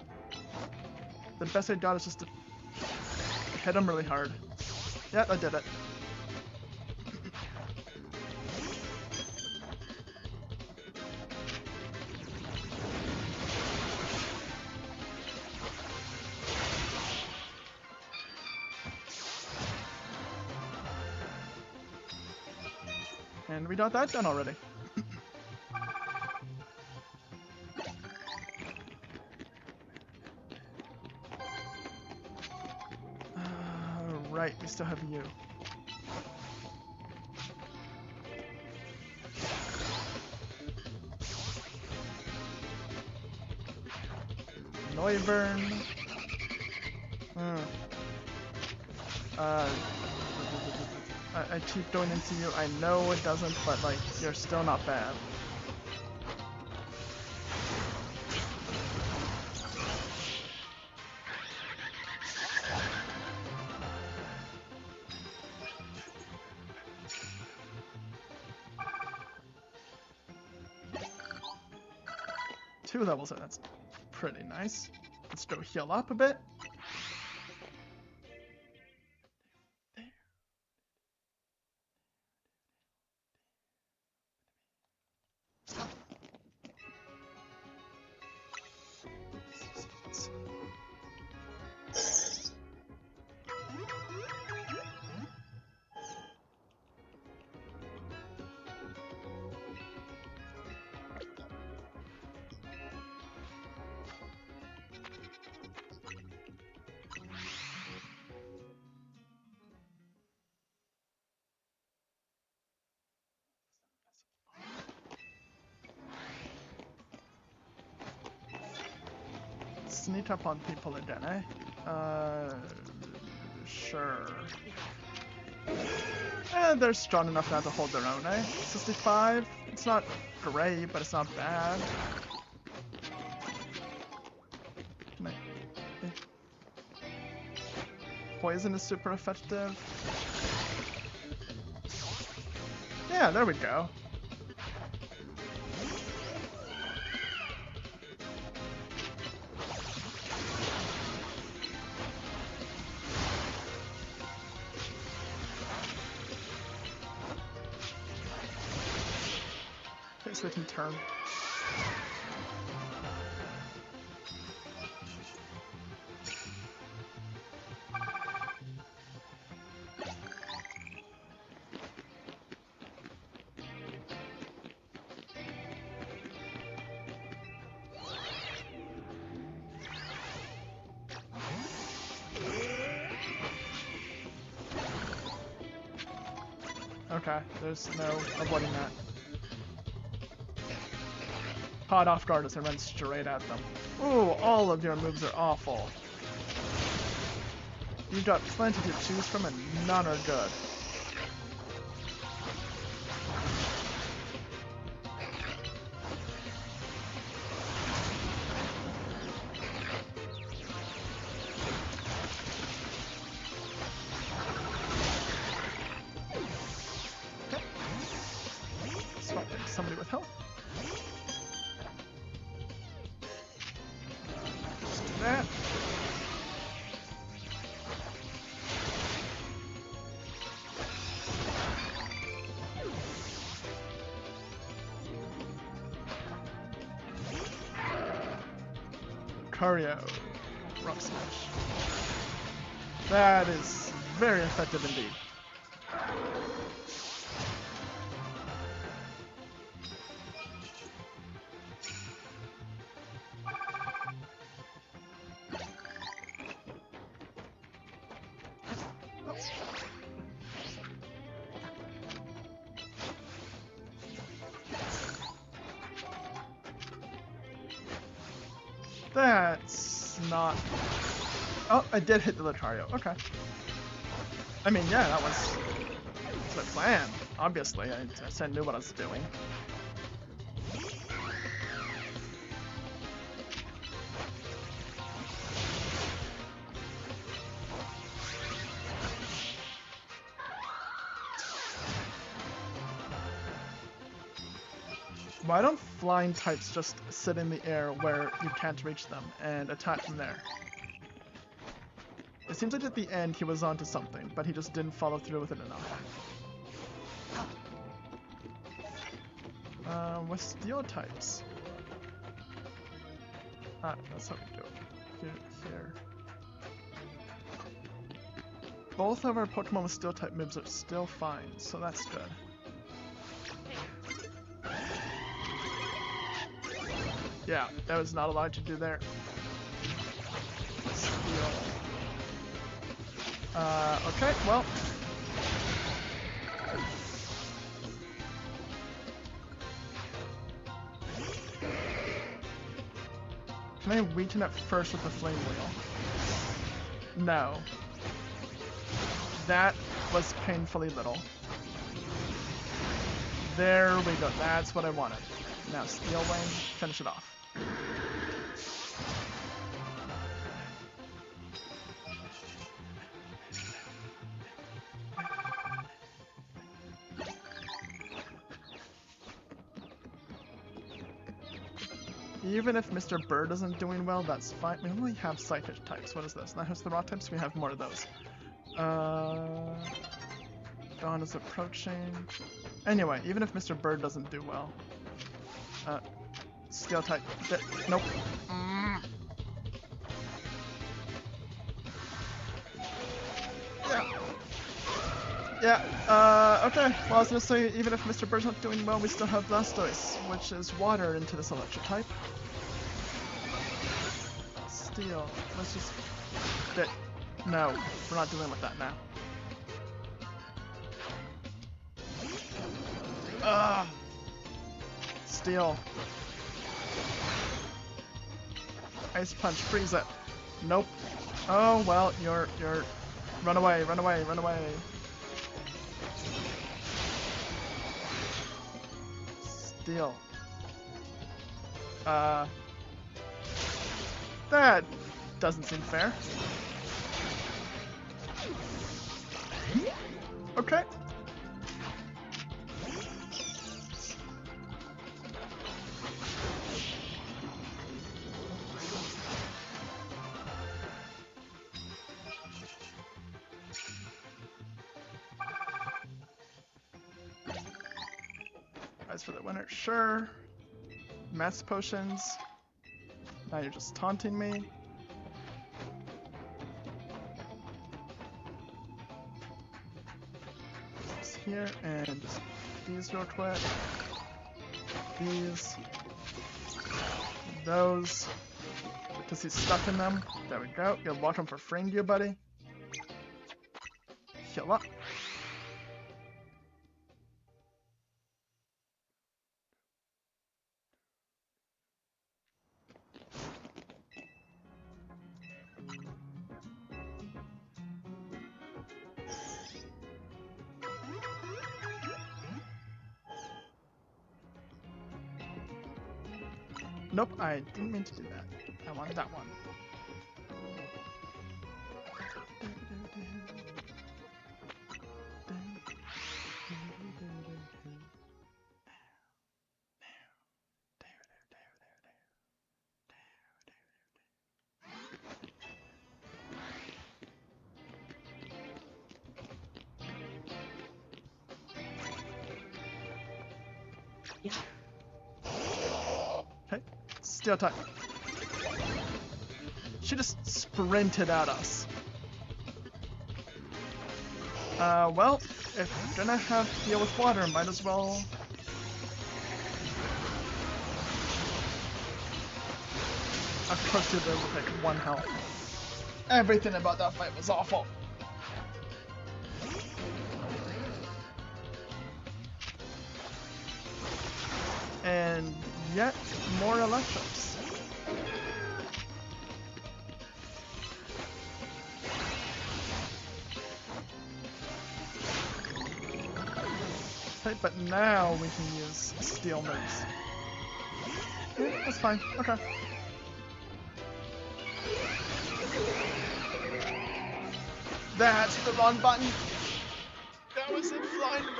The best I got is just to hit him really hard. Yeah, I did it. And we got that done already. Right, we still have you. Noivern. I keep going into you. I know it doesn't, but like, you're still not bad. Two levels in, that's pretty nice. Let's go heal up a bit. Sneak up on people again, eh? Sure. And they're strong enough now to hold their own, eh? 65? It's not great, but it's not bad. Poison is super effective. Yeah, there we go. So we can turn. Okay, there's no avoiding that. Caught off guard as I run straight at them. Ooh, all of your moves are awful. You've got plenty to choose from and none are good. Okay. Swapping somebody with health. Just do that. Cario. Rock Smash. That is very effective indeed. That's not... Oh, I did hit the Lucario. Okay. I mean, yeah, that was the plan. Obviously, I knew what I was doing. Why don't flying types just sit in the air where you can't reach them and attack from there? It seems like at the end he was onto something, but he just didn't follow through with it enough. With steel types. Ah, that's how we do it. Here. Both of our Pokemon with steel type moves are still fine, so that's good. Yeah, that was not allowed to do there. Steel. Okay, well. Can I weaken it first with the flame wheel? No. That was painfully little. There we go, that's what I wanted. Now Steel Wing, finish it off. Even if Mr. Bird isn't doing well, that's fine. We only have psychic types. What is this? Now who's the rock types? We have more of those. Dawn is approaching. Anyway, even if Mr. Bird doesn't do well. Steel type. Nope. Yeah, okay. Well, I was gonna say, even if Mr. Bird's not doing well, we still have Blastoise, which is water into this electric type. Steel. Let's just... No, we're not dealing with that now. Steel. Ice Punch, freeze it. Nope. Oh, well, you're... Run away, run away, run away. Steel. That doesn't seem fair. Okay. As for the winner, sure. Mass potions. Now you're just taunting me. This here, and just these real quick. These. Those. Because he's stuck in them. There we go. You're welcome for freeing you, buddy. Heal up. Nope, I didn't mean to do that. I want that one. Yeah. Okay, steel type. She just sprinted at us. Well, if you're gonna have to deal with water, might as well. Of course, you're there with like 1 health. Everything about that fight was awful. And yet more electrics. Okay, but now we can use steel moves. Yeah, that's fine. Okay. That's the wrong button. That was a flying move.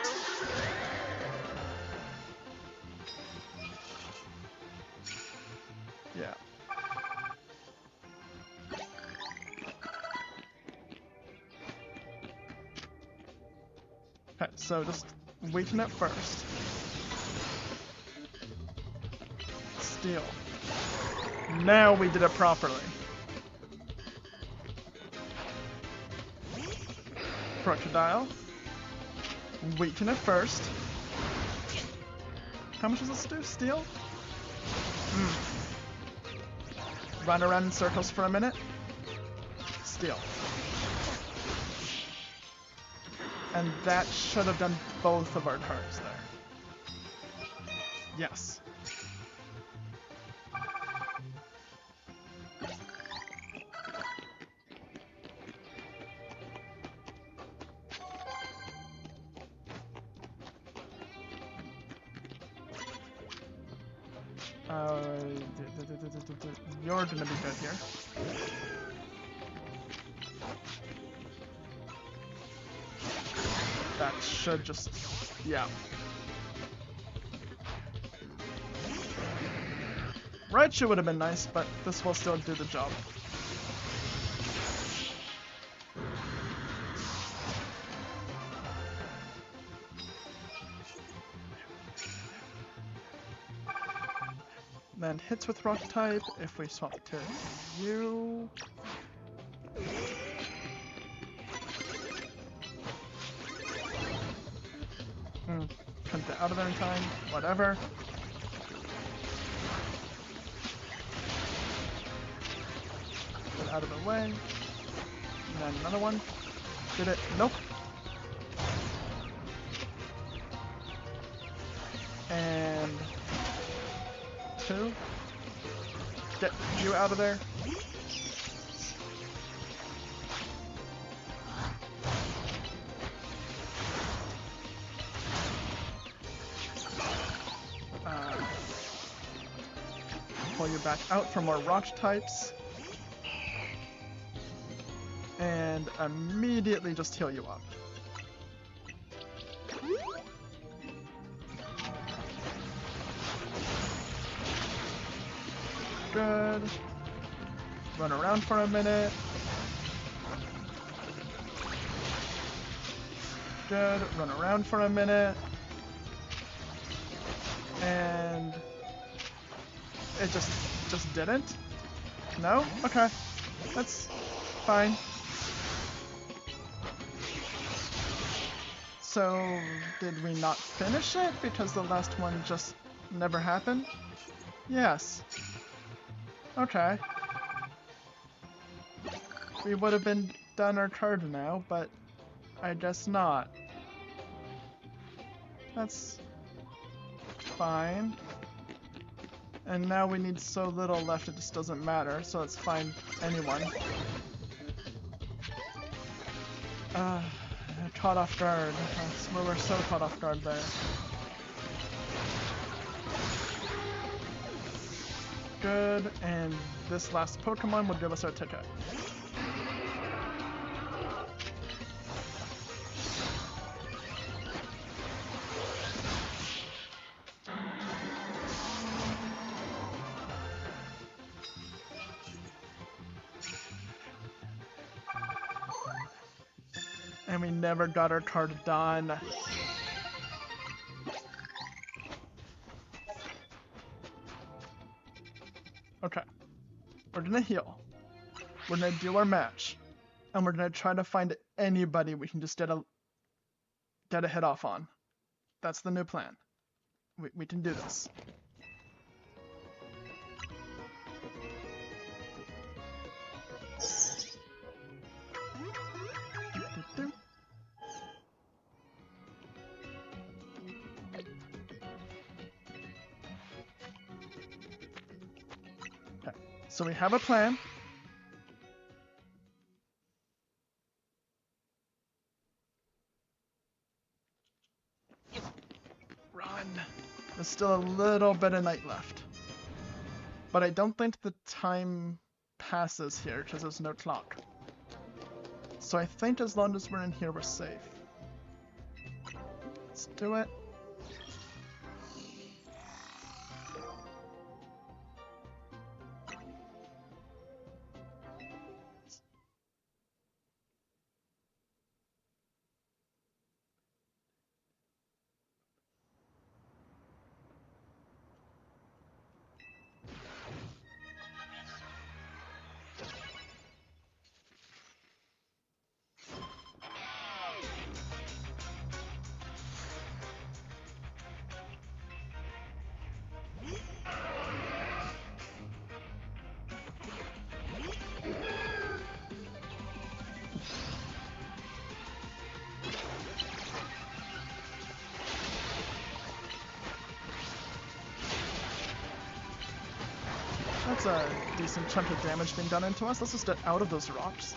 Yeah. Okay, so just weaken it first. Steel. Now we did it properly. Crocodile. Weaken it first. How much does this do? Steel? Run around in circles for a minute. Steel. And that should have done both of our cards there. Yes. You're gonna be good here. That should just... yeah. Raichu would have been nice, but this will still do the job. Then hits with rock type if we swap to you. Couldn't get out of there in time. Whatever. Get out of the way. And then another one. Did it? Nope. And 2. Get you out of there. Pull you back out for more rock types. And immediately just heal you up. Good. Run around for a minute. Good. Run around for a minute. And it just didn't? No? Okay. That's fine. So, did we not finish it because the last one just never happened? Yes. Okay. We would have been done our card now, but I guess not. That's fine. And now we need so little left it just doesn't matter, so let's find anyone. Caught off guard. That's where we're so caught off guard there. good, and this last Pokemon will give us our ticket. And we never got our card done. Okay. We're gonna heal. We're gonna do our match. And we're gonna try to find anybody we can just get a hit off on. That's the new plan. We can do this. Okay, so we have a plan. Run. There's still a little bit of night left. But I don't think the time passes here because there's no clock. So I think as long as we're in here, we're safe. Let's do it. That's a decent chunk of damage being done into us. Let's just get out of those rocks.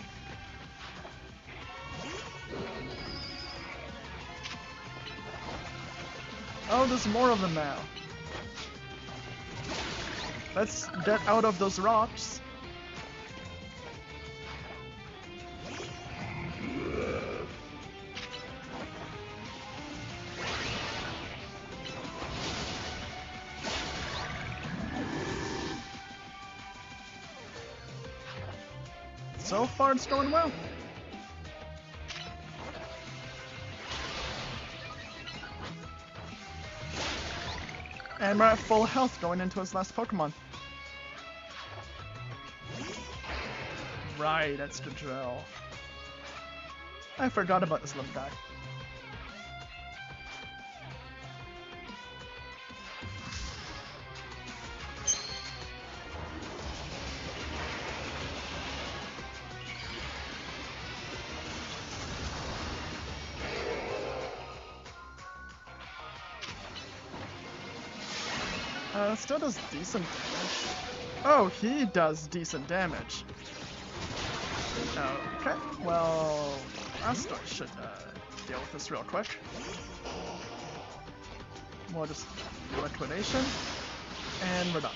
Oh, there's more of them now. Let's get out of those rocks. So far, it's going well. And we're at full health going into his last Pokemon. Right, that's the drill. I forgot about this little guy. Still does decent damage. Oh, he does decent damage. Okay, well, Astor should deal with this real quick. We'll just do liquidation, and we're done.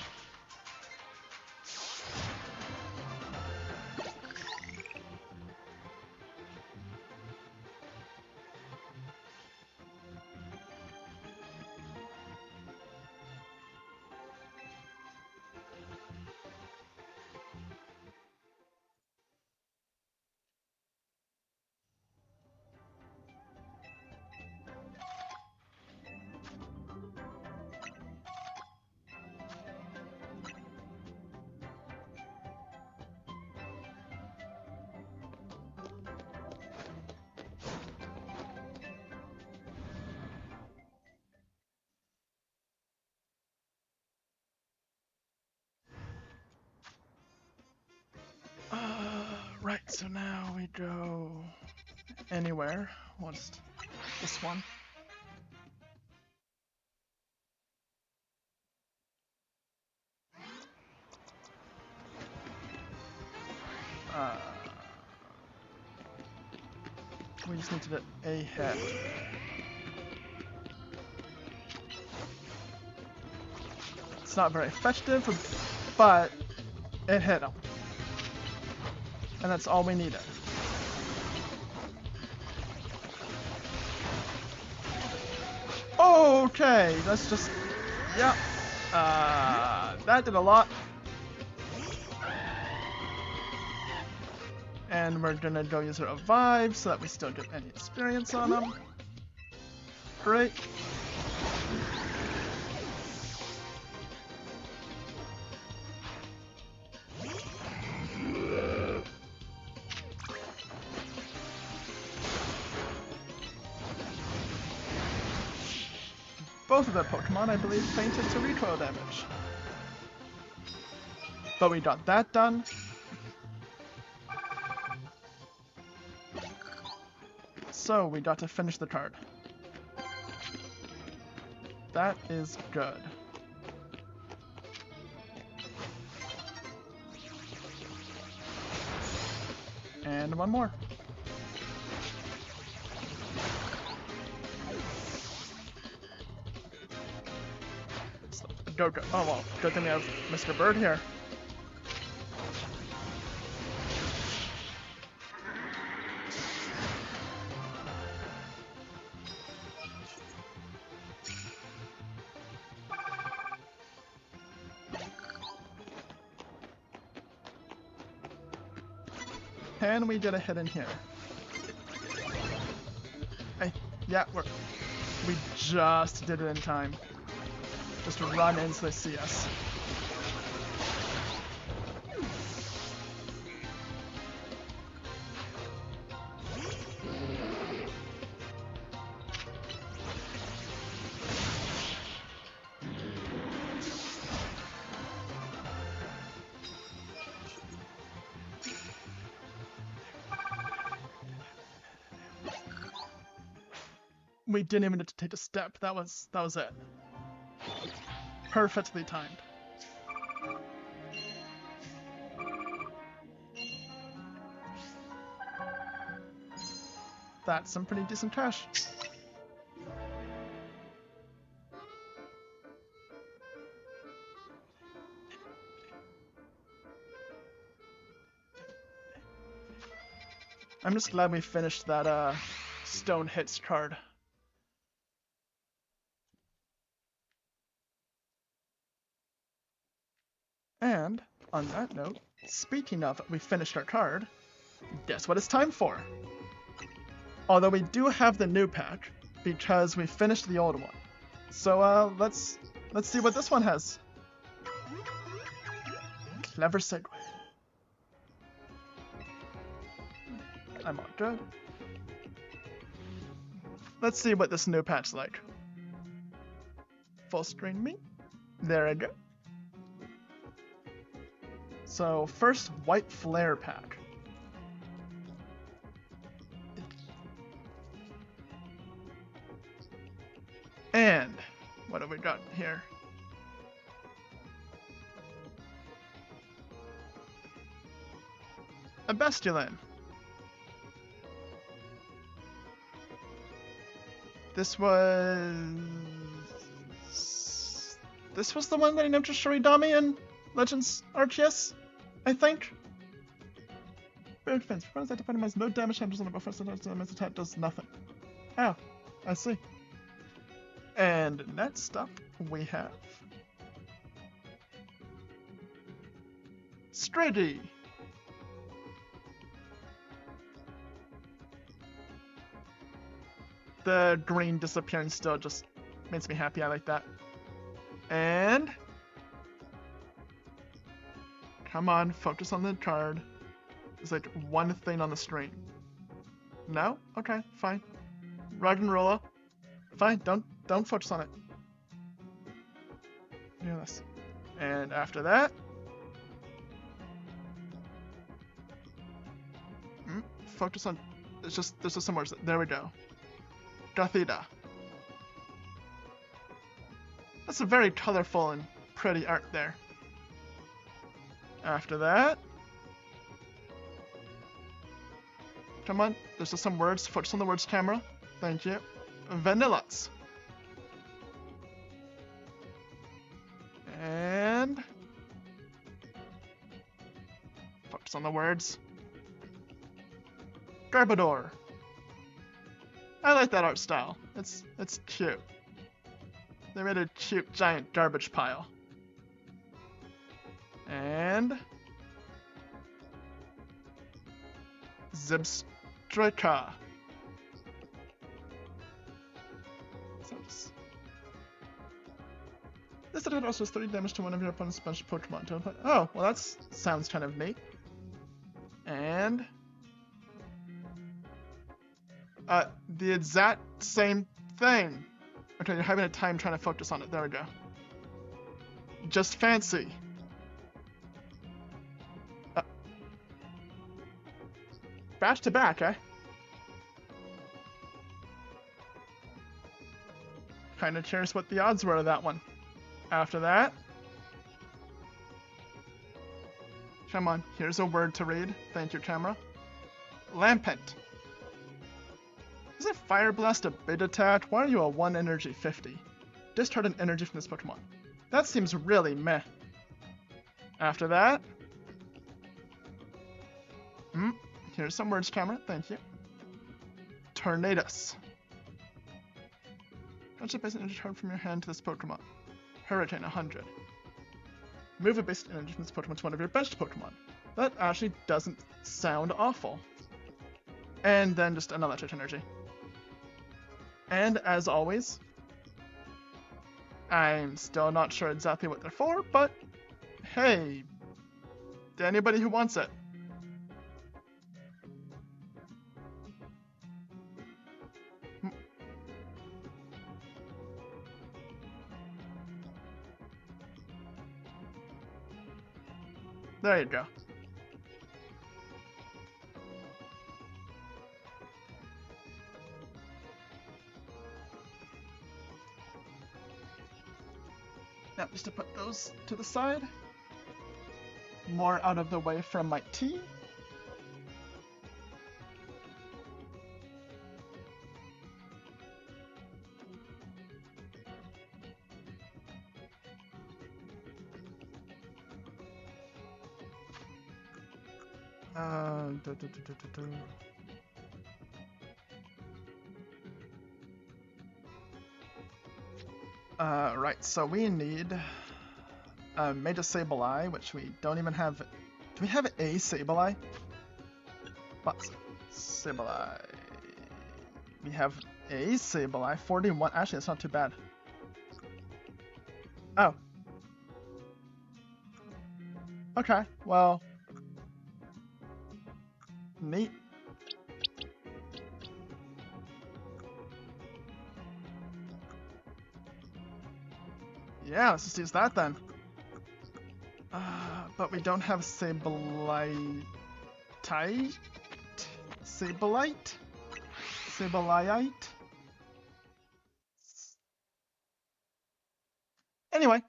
Right, so now we go anywhere. What's this one? We just need to get a hit. It's not very effective. but it hit him. And that's all we needed. Okay, let's just... Yeah. That did a lot. And we're gonna go use a revive so that we still get any experience on them. Great. Both of the Pokemon, I believe, fainted to recoil damage. But we got that done. So we got to finish the card. That is good. And one more. Go, go. Oh well, good thing we have Mr. Bird here. And we did a hit in here. Yeah, we just did it in time. Just run in so they see us. We didn't even need to take a step. That was it. Perfectly timed. That's some pretty decent cash. I'm just glad we finished that Stone Hits card. And, on that note, speaking of we finished our card, guess what it's time for? Although we do have the new pack, because we finished the old one. So, let's see what this one has. Clever segue. I'm all good. Let's see what this new pack's like. Full screen me. There I go. So, first, White Flare pack. And, what have we got here? A Bestulin. This was the one that I named to Shiridami in Legends Arceus, I think. Very defense. Friends that defend no damage hampers on the buffer, so damage attack does nothing. Oh, I see. And next up we have Stridgy. The green disappearing still just makes me happy. I like that. And come on, focus on the card. There's like one thing on the screen. No? Okay, fine. Raggenrola. Fine, don't focus on it. Do this. And after that, focus on. There's just some words. There we go. Gothita. That's a very colorful and pretty art there. After that, come on. There's just some words. Focus on the words, camera. Thank you. Vanilluxe. And focus on the words. Garbodor. I like that art style. It's cute. They made a cute giant garbage pile. And Zebstrika. This attack also does 30 damage to one of your opponent's special Pokemon. Oh, well that sounds kind of neat. And the exact same thing. Okay, you're having a time trying to focus on it. There we go. Just fancy. Back to back, eh? Kinda curious what the odds were of that one. After that, come on, here's a word to read. Thank you, camera. Lampent. Isn't Fire Blast a big attack? Why are you a 1 energy 50? Discard an energy from this Pokemon. That seems really meh. After that, here's some words, camera. Thank you. Tornadus. Launch a basic energy card from your hand to this Pokemon. Hurricane 100. Move a basic energy from this Pokemon to one of your benched Pokemon. That actually doesn't sound awful. And then just an electric energy. And as always, I'm still not sure exactly what they're for, but hey, to anybody who wants it. There you go. Now, just to put those to the side. More out of the way from my tea. Right, so we need Mega Sableye, which we don't even have. Do we have a Sableye? What? Sableye. We have a Sableye. 41. Actually, that's not too bad. Oh. Okay, well. Neat. Yeah, let's just use that then. But we don't have Sableye. Sablite? Sableyite? Anyway.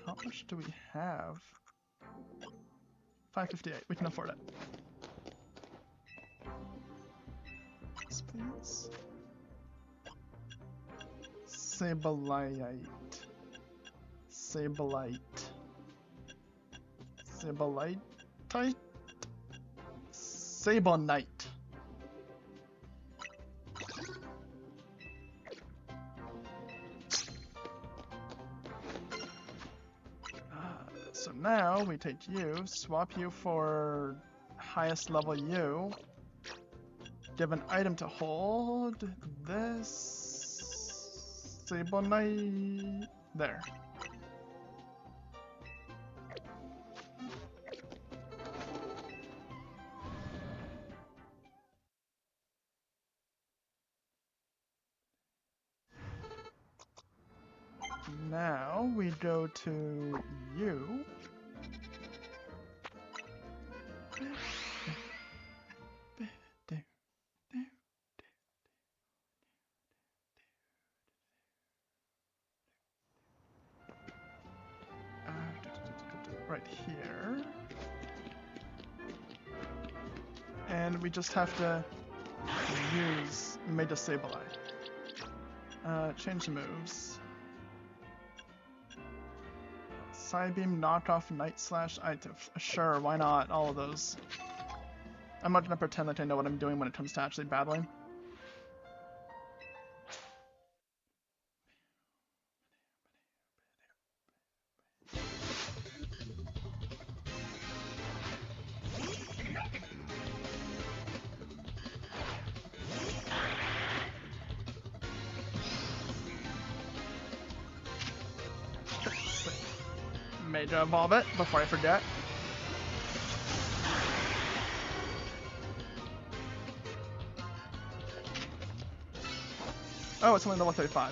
How much do we have? 558. We can afford it. Yes, please. Sableyite. Sablite. Sablite? Sableknight. So now we take you, swap you for highest level you, give an item to hold, this, Sableknight, there. Now we go to you. Right here. And we just have to use Mega Sableye. Change moves. Psybeam, knockoff, Night Slash, item. Sure, why not? All of those. I'm not gonna pretend that I know what I'm doing when it comes to actually battling. Mega Evolve it before I forget. Oh, it's only level 35.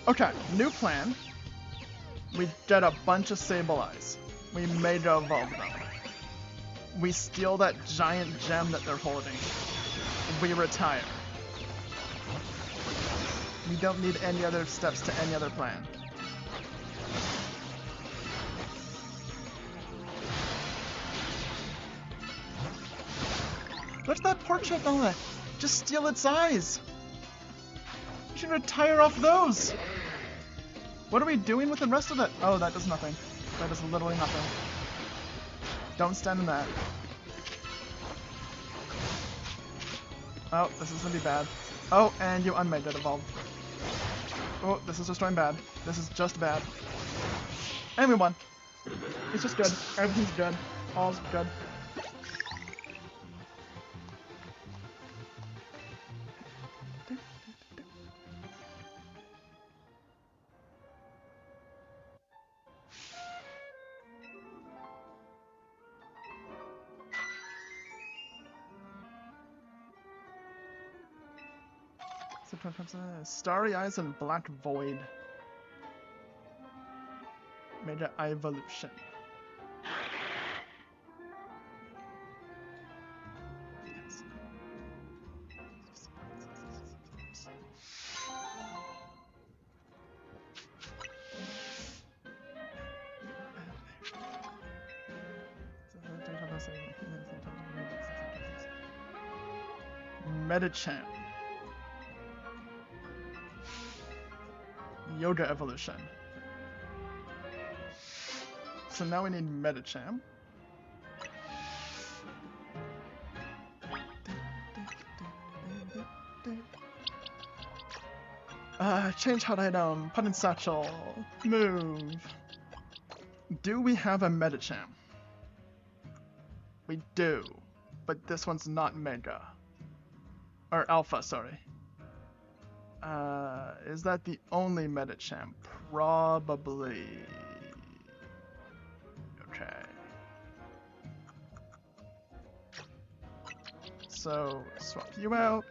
Okay, new plan. We get a bunch of Sableyes. We Mega Evolve them. We steal that giant gem that they're holding. We retire. We don't need any other steps to any other plan. What's that portrait on it? Just steal its eyes. You should retire off those. What are we doing with the rest of it? Oh, that does nothing. That does literally nothing. Don't stand in that. Oh, this is gonna be bad. Oh, and you unmade it evolve. Oh, this is just going bad. This is just bad. And we won. It's just good. Everything's good. All's good. Starry Eyes and Black Void. Mega Evolution. Yes. Medicham. Yoga Evolution. So now we need Medicham. Change hot item, put in satchel, move. Do we have a Medicham? We do, but this one's not Mega. Or Alpha, sorry. Is that the only Medicham? Probably. Okay. So, swap you out.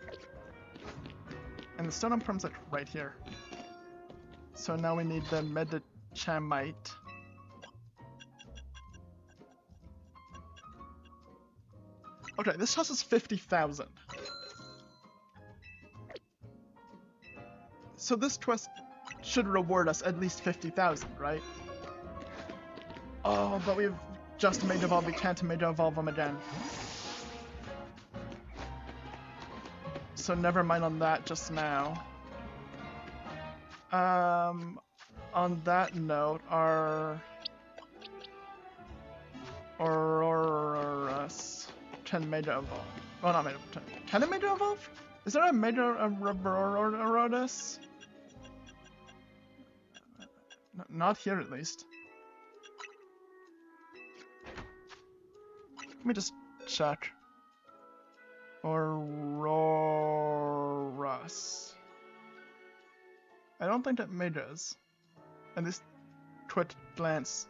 And the Stone Perm's like right here. So now we need the Medichamite. Okay, this costs us 50,000. So this quest should reward us at least 50,000, right? Oh, but we've just Mega Evolve, we can't Mega Evolve them again. So never mind on that just now. On that note, our Aurorus can Mega Evolve. Well, not Mega Evolve. Can it Mega Evolve? Is there a Mega Aurorus? Not here, at least. Let me just check. Aurorus. I don't think it Megas. And this quick glance.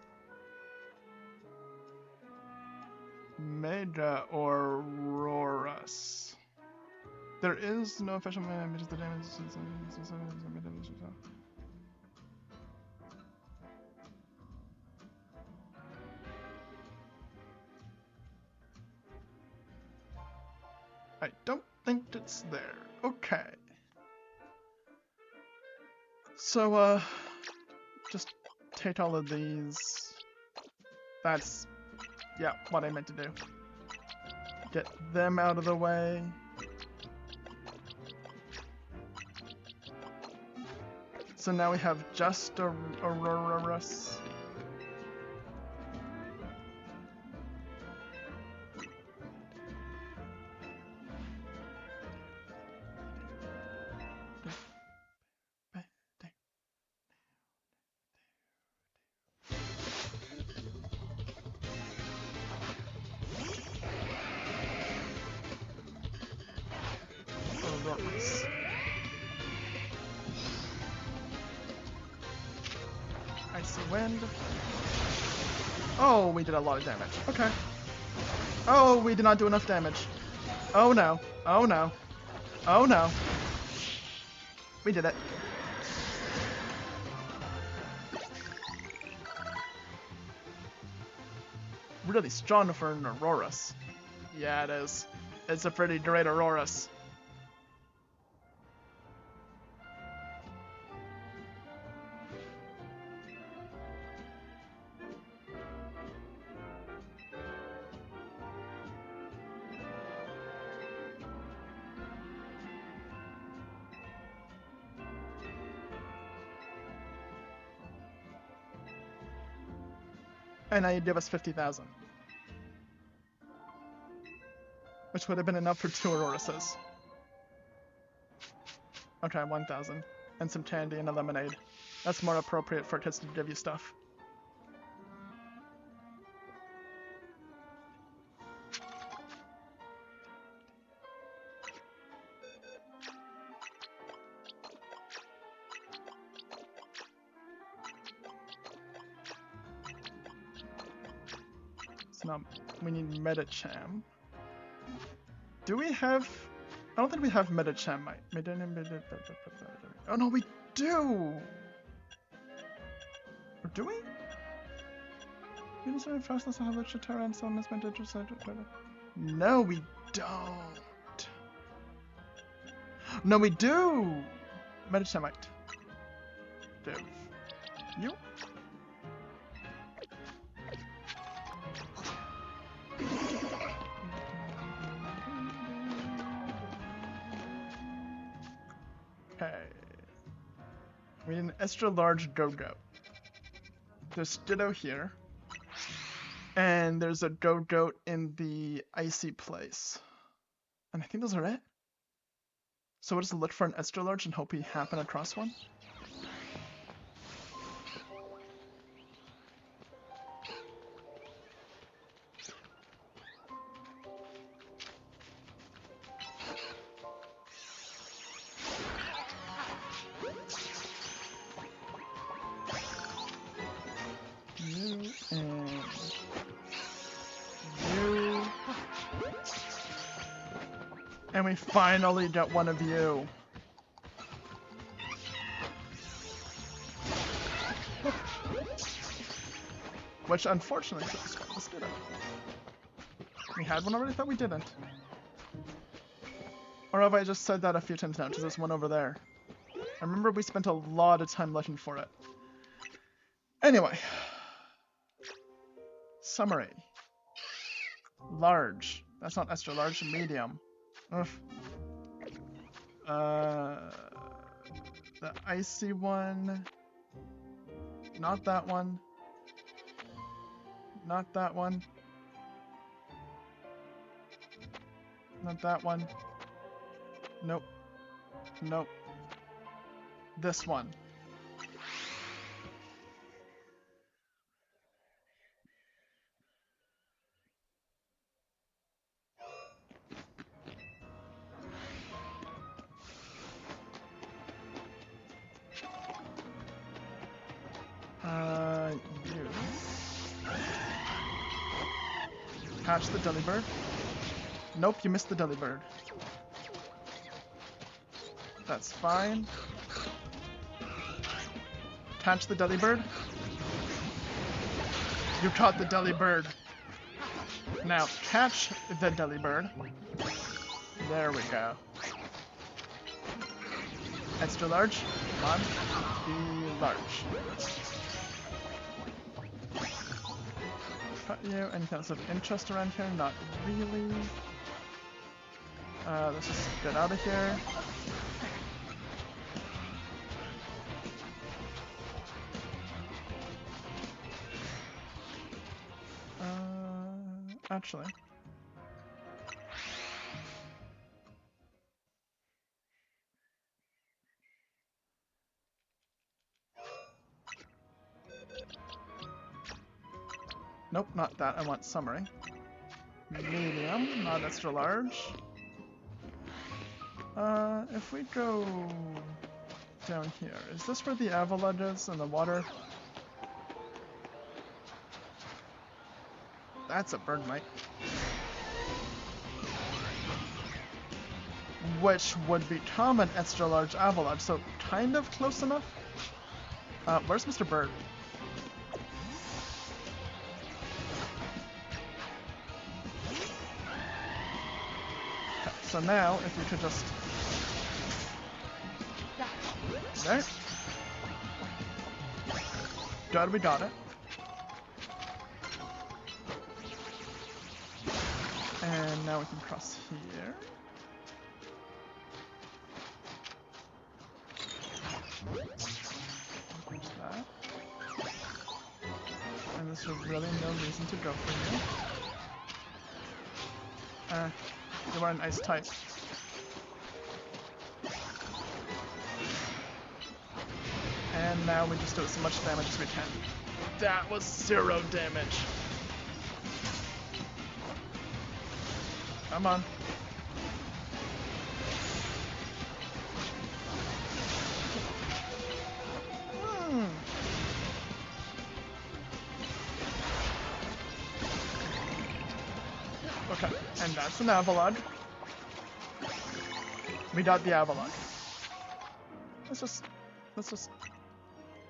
Mega Aurorus. There is no official image of the damage. I don't think it's there. Okay. So, just rotate all of these. That's, yeah, what I meant to do. Get them out of the way. So now we have just Auroras. Auroras. Icy wind. Oh, we did a lot of damage. Okay. Oh, we did not do enough damage. Oh no. Oh no. Oh no. We did it. Really strong for an Auroras. Yeah, it is. It's a pretty great Auroras. And now you give us 50,000. Which would have been enough for 2 Aurorases. Okay, 1,000. And some candy and a lemonade. That's more appropriate for kids to give you stuff. So now we need Medicham. Do we have... I don't think we have Medicham. Oh no, we do! Or do we? No, we don't. No, we do! Medichamite. Div. You? Okay. We need an extra large Go-Go. There's Ditto here. And there's a Go-Goat in the icy place. And I think those are it. So we'll just look for an extra large and hope we happen across one. And we finally got one of you. Which unfortunately took us this good. We had one already? I thought we didn't. Or have I just said that a few times now? Because there's one over there. I remember we spent a lot of time looking for it. Anyway. Summary. Large. That's not extra large, medium. Ugh. The icy one. Not that one. Not that one. Not that one. Nope. Nope. This one. You. Catch the Delibird. Nope, you missed the Delibird. That's fine. Catch the Delibird. You caught the Delibird. Now catch the Delibird. There we go. Extra large. Come on. Be large. cut you. Anything else of interest around here? Not really. Let's just get out of here. Actually. Nope, not that. I want summary. Medium, not extra large. If we go down here, is this where the avalanche is in the water? That's a bird mite. Which would become an extra large avalanche, so kind of close enough. Where's Mr. Bird? Okay, so now, if you could just... There. Good, we got it. And now we can cross here. There's that. And there's really no reason to go for you. You are an ice type. And now we just do as much damage as we can. That was 0 damage. Come on. Okay, and that's an avalanche. We got the avalanche. Let's just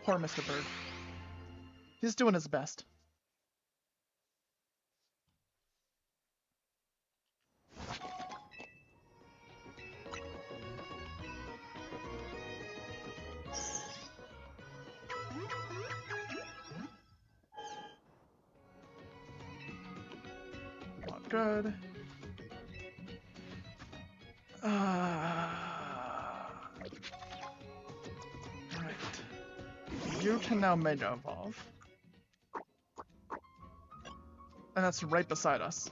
poor Mr. Bird. He's doing his best. Not good. Right. You can now Mega Evolve. And that's right beside us.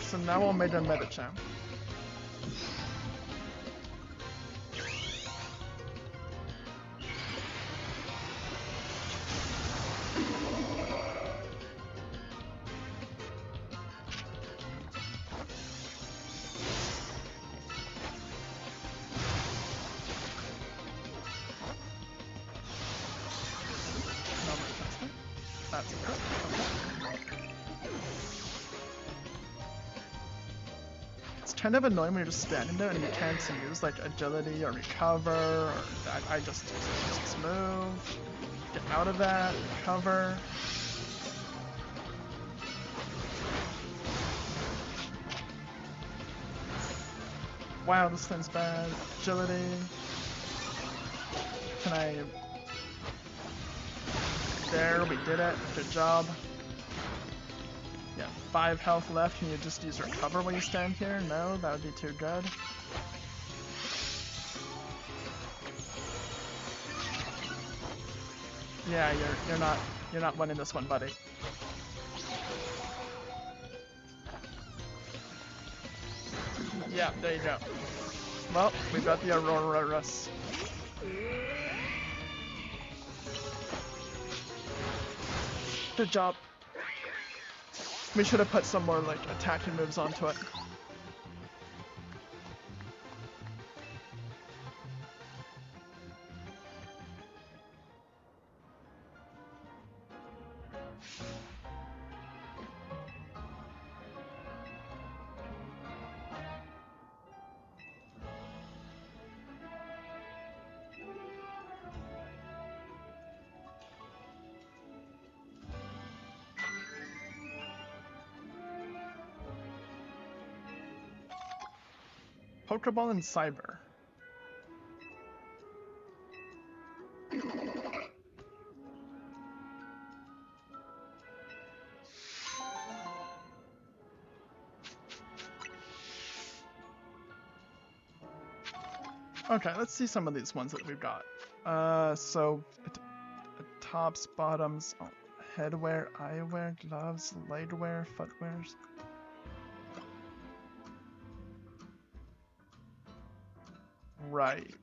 So now we'll make a Medicham. That's it. It's kind of annoying when you're just standing there and you can't use like agility or recover or I just move, get out of that, recover. Wow, this thing's bad. Agility. Can I... There, we did it. Good job. Yeah, 5 health left. Can you just use recover when you stand here? No, that would be too good. Yeah, you're not winning this one, buddy. Yeah, there you go. Well, we've got the Auroras. Good job. We should have put some more like attacking moves onto it. Pokeball and Cyber. Okay, let's see some of these ones that we've got. So tops, bottoms, oh, headwear, eyewear, gloves, lightwear, footwears. Right.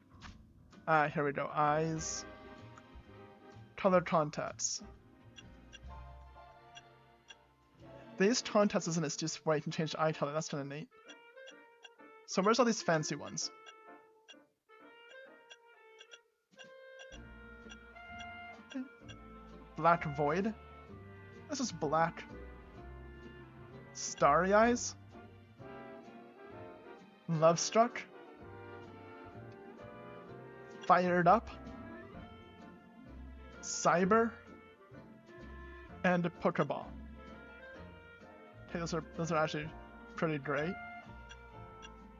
Here we go. Eyes. Color contacts. These contacts isn't it just where you can change the eye color. That's kind of neat. So where's all these fancy ones? Black Void. This is black. Starry Eyes. Love Struck. Fired Up. Cyber. And Pokeball. Okay, those are actually pretty great.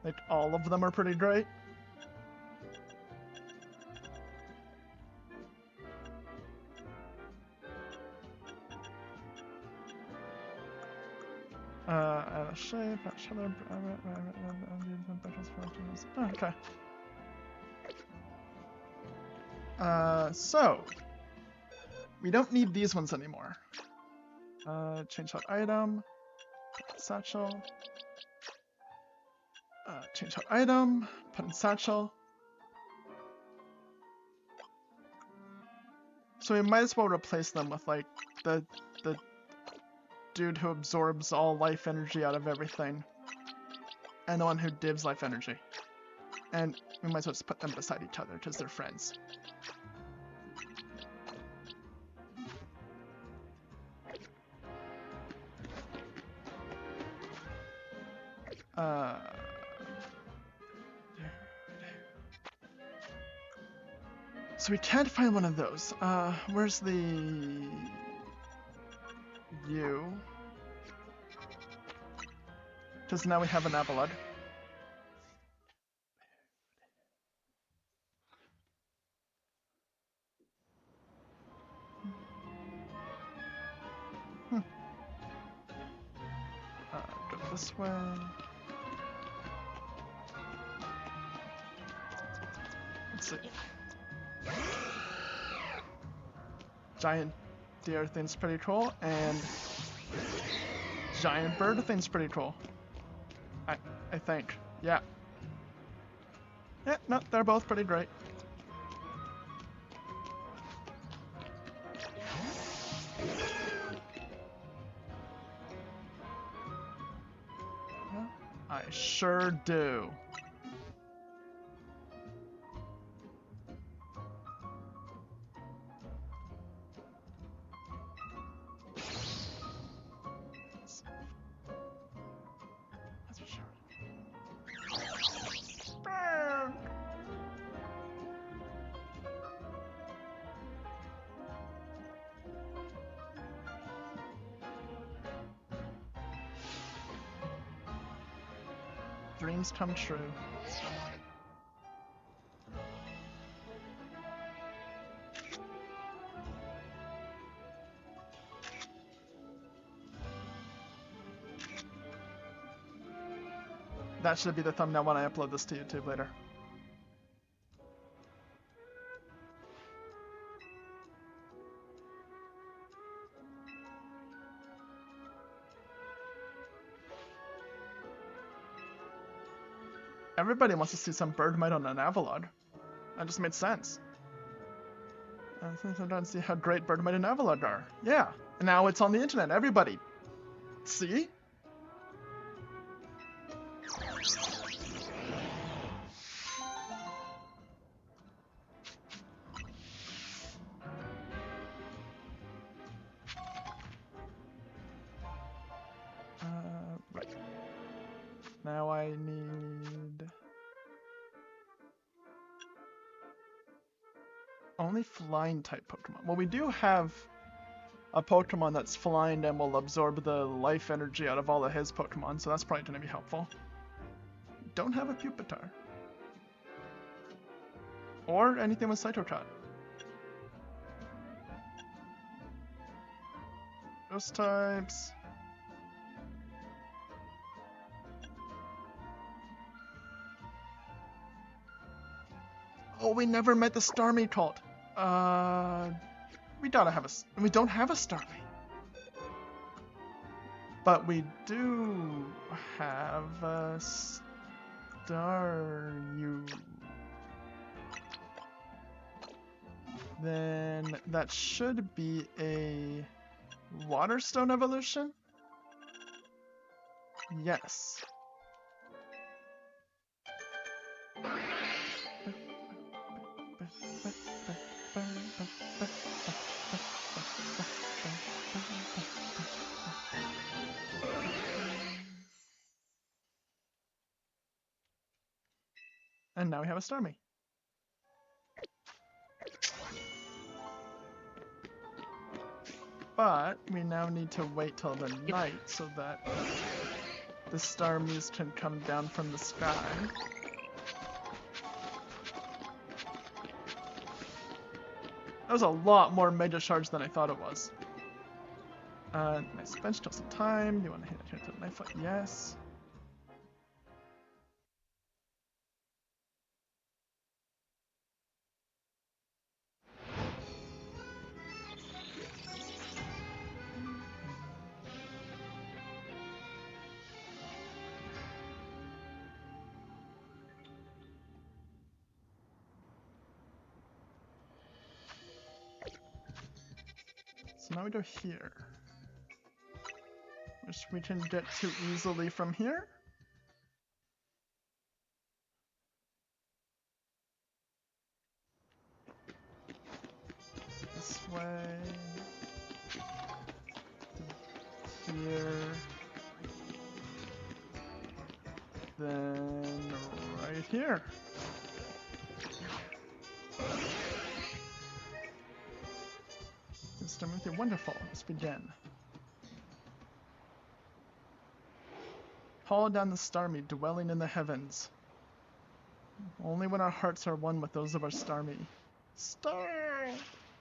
Like all of them are pretty great. Shape, color, okay. So we don't need these ones anymore. Change out item, satchel. Change out item, put in satchel. So we might as well replace them with like the dude who absorbs all life energy out of everything, and the one who divs life energy. And we might as well just put them beside each other because they're friends. So we can't find one of those. Where's the U? Because now we have an Avalon. Go this way. Let's see. Giant deer thing's pretty cool, and giant bird thing's pretty cool. I think. Yeah. Yeah, no, they're both pretty great. I sure do. Dreams come true. That should be the thumbnail when I upload this to YouTube later. Everybody wants to see some bird mite on an Avalon. That just made sense. I think I'm trying to see how great bird mite and Avalon are. Yeah, and now it's on the internet. Everybody, see? Right. Now I need only flying type Pokemon. Well, we do have a Pokemon that's flying and will absorb the life energy out of all of his Pokemon, so that's probably going to be helpful. don't have a Pupitar. Or anything with Cytochat. Those types. Oh, we never met the Starmie cult. We don't have a Starmie. But we do have a Staryu. Then that should be a Waterstone evolution? Yes. And now we have a Starmie. But we now need to wait till the night so that the Starmies can come down from the sky. That was a lot more Mega Charge than I thought it was. Nice bench till some time. You want to hit it here to the knife foot? Yes. So now we go here. Which we can get to easily from here. This way. To here. Then right here. System, wonderful. Let's begin. Haul down the Starmie, dwelling in the heavens. Only when our hearts are one with those of our Starmie. Star!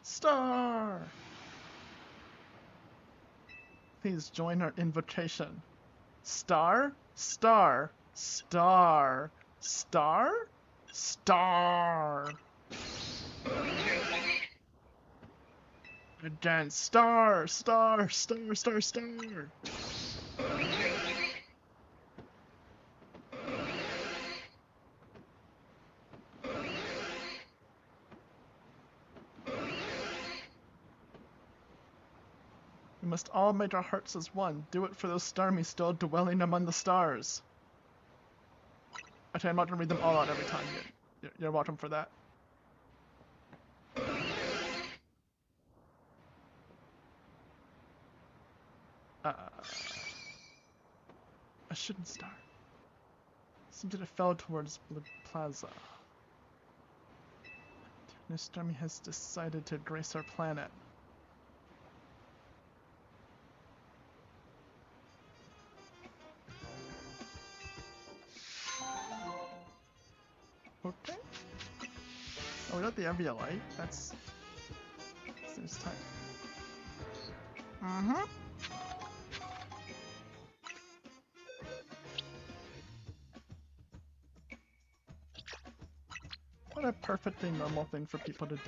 Star! Please join our invocation. Star? Star! Star! Star? Star! Again, star! Star! Star! Star! Star! We must all make our hearts as one. Do it for those Starmies still dwelling among the stars. Okay, I'm not gonna read them all out every time. You're welcome for that. A shooting star. Seems that it fell towards Blue Plaza. New Starmie has decided to grace our planet. Okay. Oh, we got the Envia light. That's... Seems tight. Mm-hmm. What a perfectly normal thing for people to do.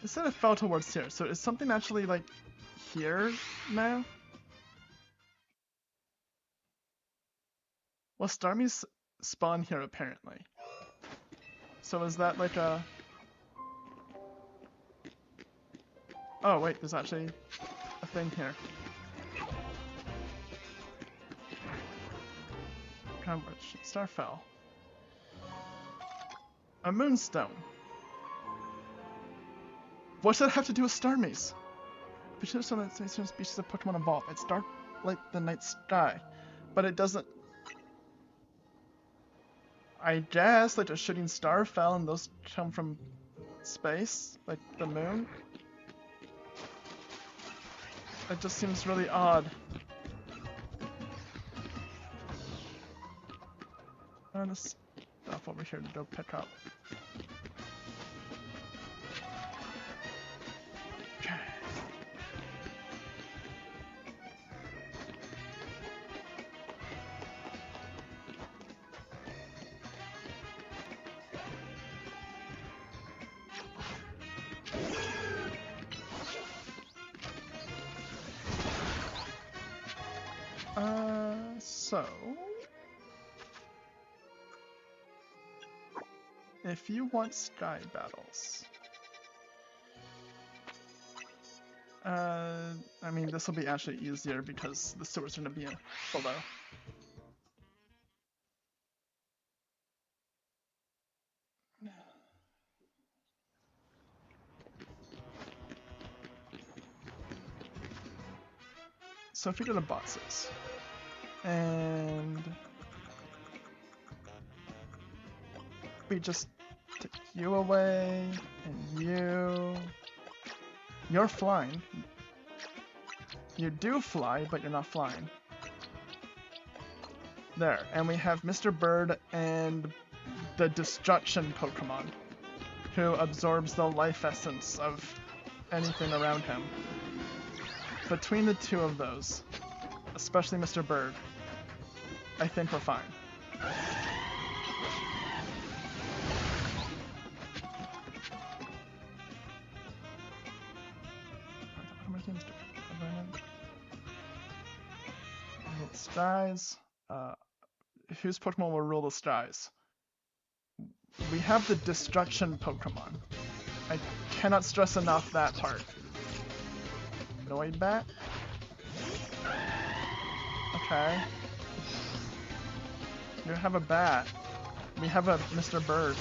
It said it fell towards here, so is something actually like here now? Well, Starmies spawn here apparently. So is that like a... Oh wait, there's actually a thing here. Coverage. Starfell. A moonstone. What does that have to do with Starmies? Because some species of Pokemon evolve. It's dark like the night sky, but it doesn't... I guess like a shooting star fell and those come from space, like the moon. It just seems really odd. And this stuff over here to go pick up. Okay. So if you want sky battles, I mean, this will be actually easier because the sewers are going to be below. So if you go to bosses, and we just take you away, and you're flying. You do fly, but you're not flying. There, and we have Mr. Bird and the Destruction Pokemon, who absorbs the life essence of anything around him. Between the two of those, especially Mr. Bird, I think we're fine. How many things do I have? Rule the skies. Whose Pokemon will rule the skies? We have the Destruction Pokemon. I cannot stress enough that part. Noibat? Okay. You have a bat. We have a Mr. Bird.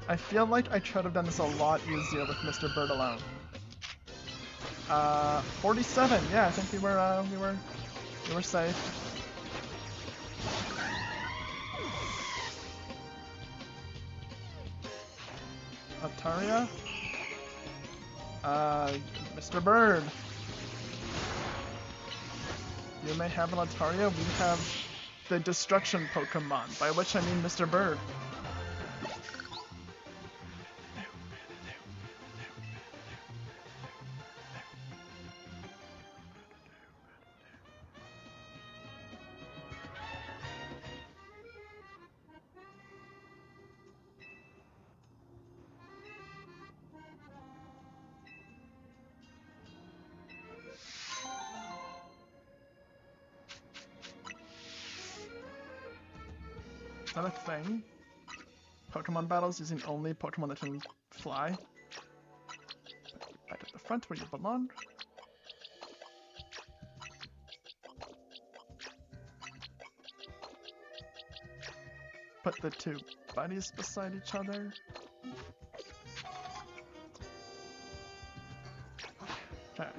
I feel like I could have done this a lot easier with Mr. Bird alone. 47. Yeah, I think we were safe. Altaria? Mr. Bird. You may have an Altaria, we have the Destruction Pokemon, by which I mean Mr. Bird. Is that a thing? Pokemon battles using only Pokemon that can fly? Back at the front where you belong. Put the two buddies beside each other. Okay.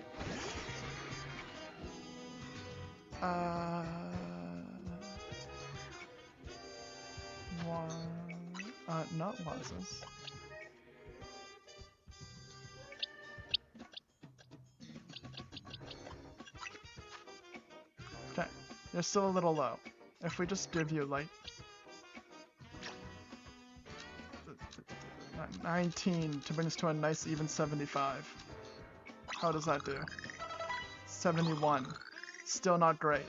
Not Wazas. Okay, you're still a little low. If we just give you like 19 to bring us to a nice even 75. How does that do? 71. Still not great.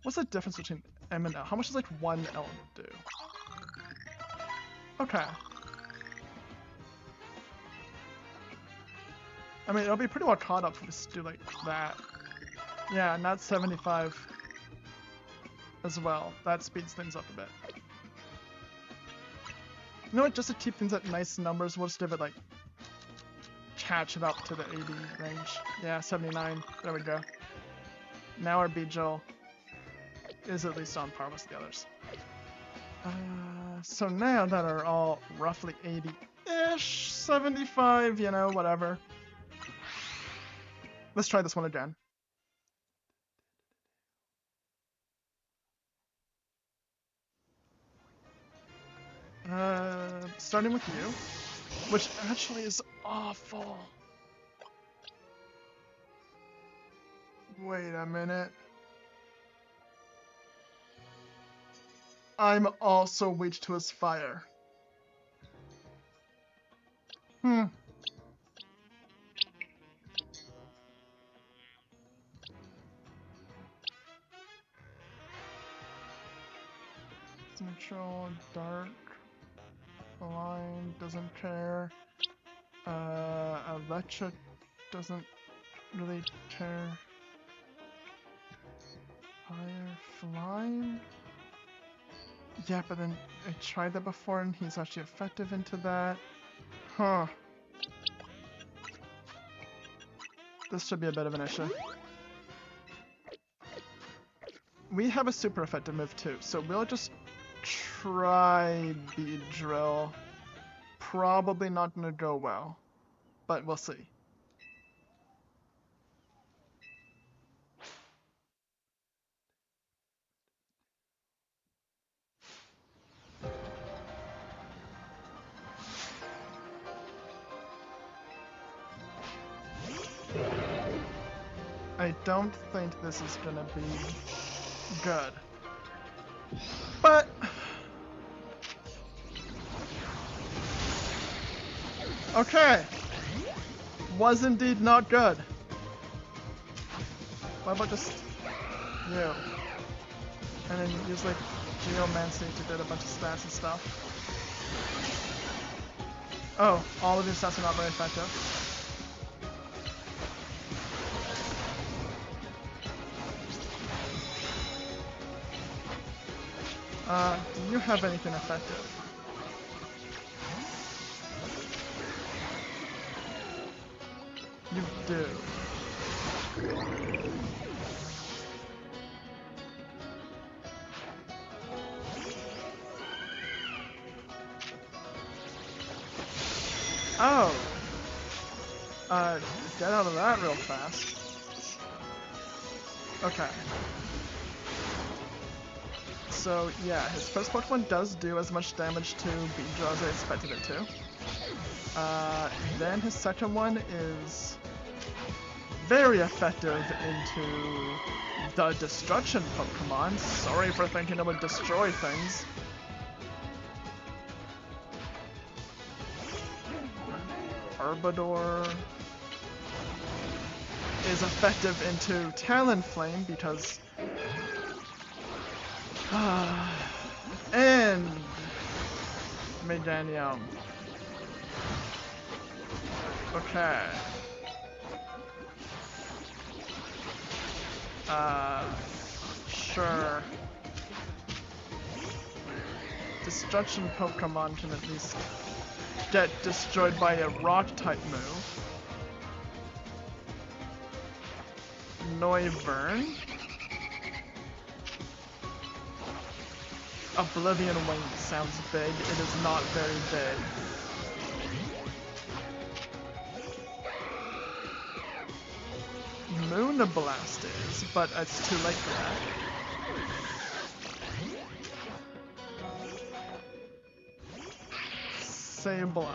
What's the difference between M and L? How much does like 1 L do? Okay. I mean, it'll be pretty well caught up if we just do like that. Yeah, and that's 75 as well. That speeds things up a bit. You know what, just to keep things at nice numbers, we'll just give it like, catch it up to the 80 range. Yeah, 79. There we go. Now our Beedrill is at least on par with the others. So now that are all roughly 80-ish, 75, you know, whatever. Let's try this one again. Starting with you, which actually is awful. Wait a minute. I'm also weak to his fire. Neutral, dark, blind, doesn't care. Electric doesn't really care. Fire, flying? Yeah, but then I tried that before and he's actually effective into that. Huh. This should be a bit of an issue. We have a super effective move too, so we'll just try Bead Drill. Probably not gonna go well, but we'll see. I don't think this is gonna be good. But okay. Was indeed not good. What about just you? And then use like Geomancy to do a bunch of stats and stuff. Oh, all of your stats are not very effective. Do you have anything effective? You do. Oh! Get out of that real fast. Okay. So, yeah, his first Pokemon does do as much damage to Beedrill as I expected it to. Then his second one is very effective into the Destruction Pokemon. Sorry for thinking it would destroy things. Arbador is effective into Talonflame because... and... Meganium. Okay. Sure. Destruction Pokemon can at least get destroyed by a rock-type move. Noivern. Oblivion Wing sounds big. It is not very big. Moonblast is, but it's too late for that. Sableye.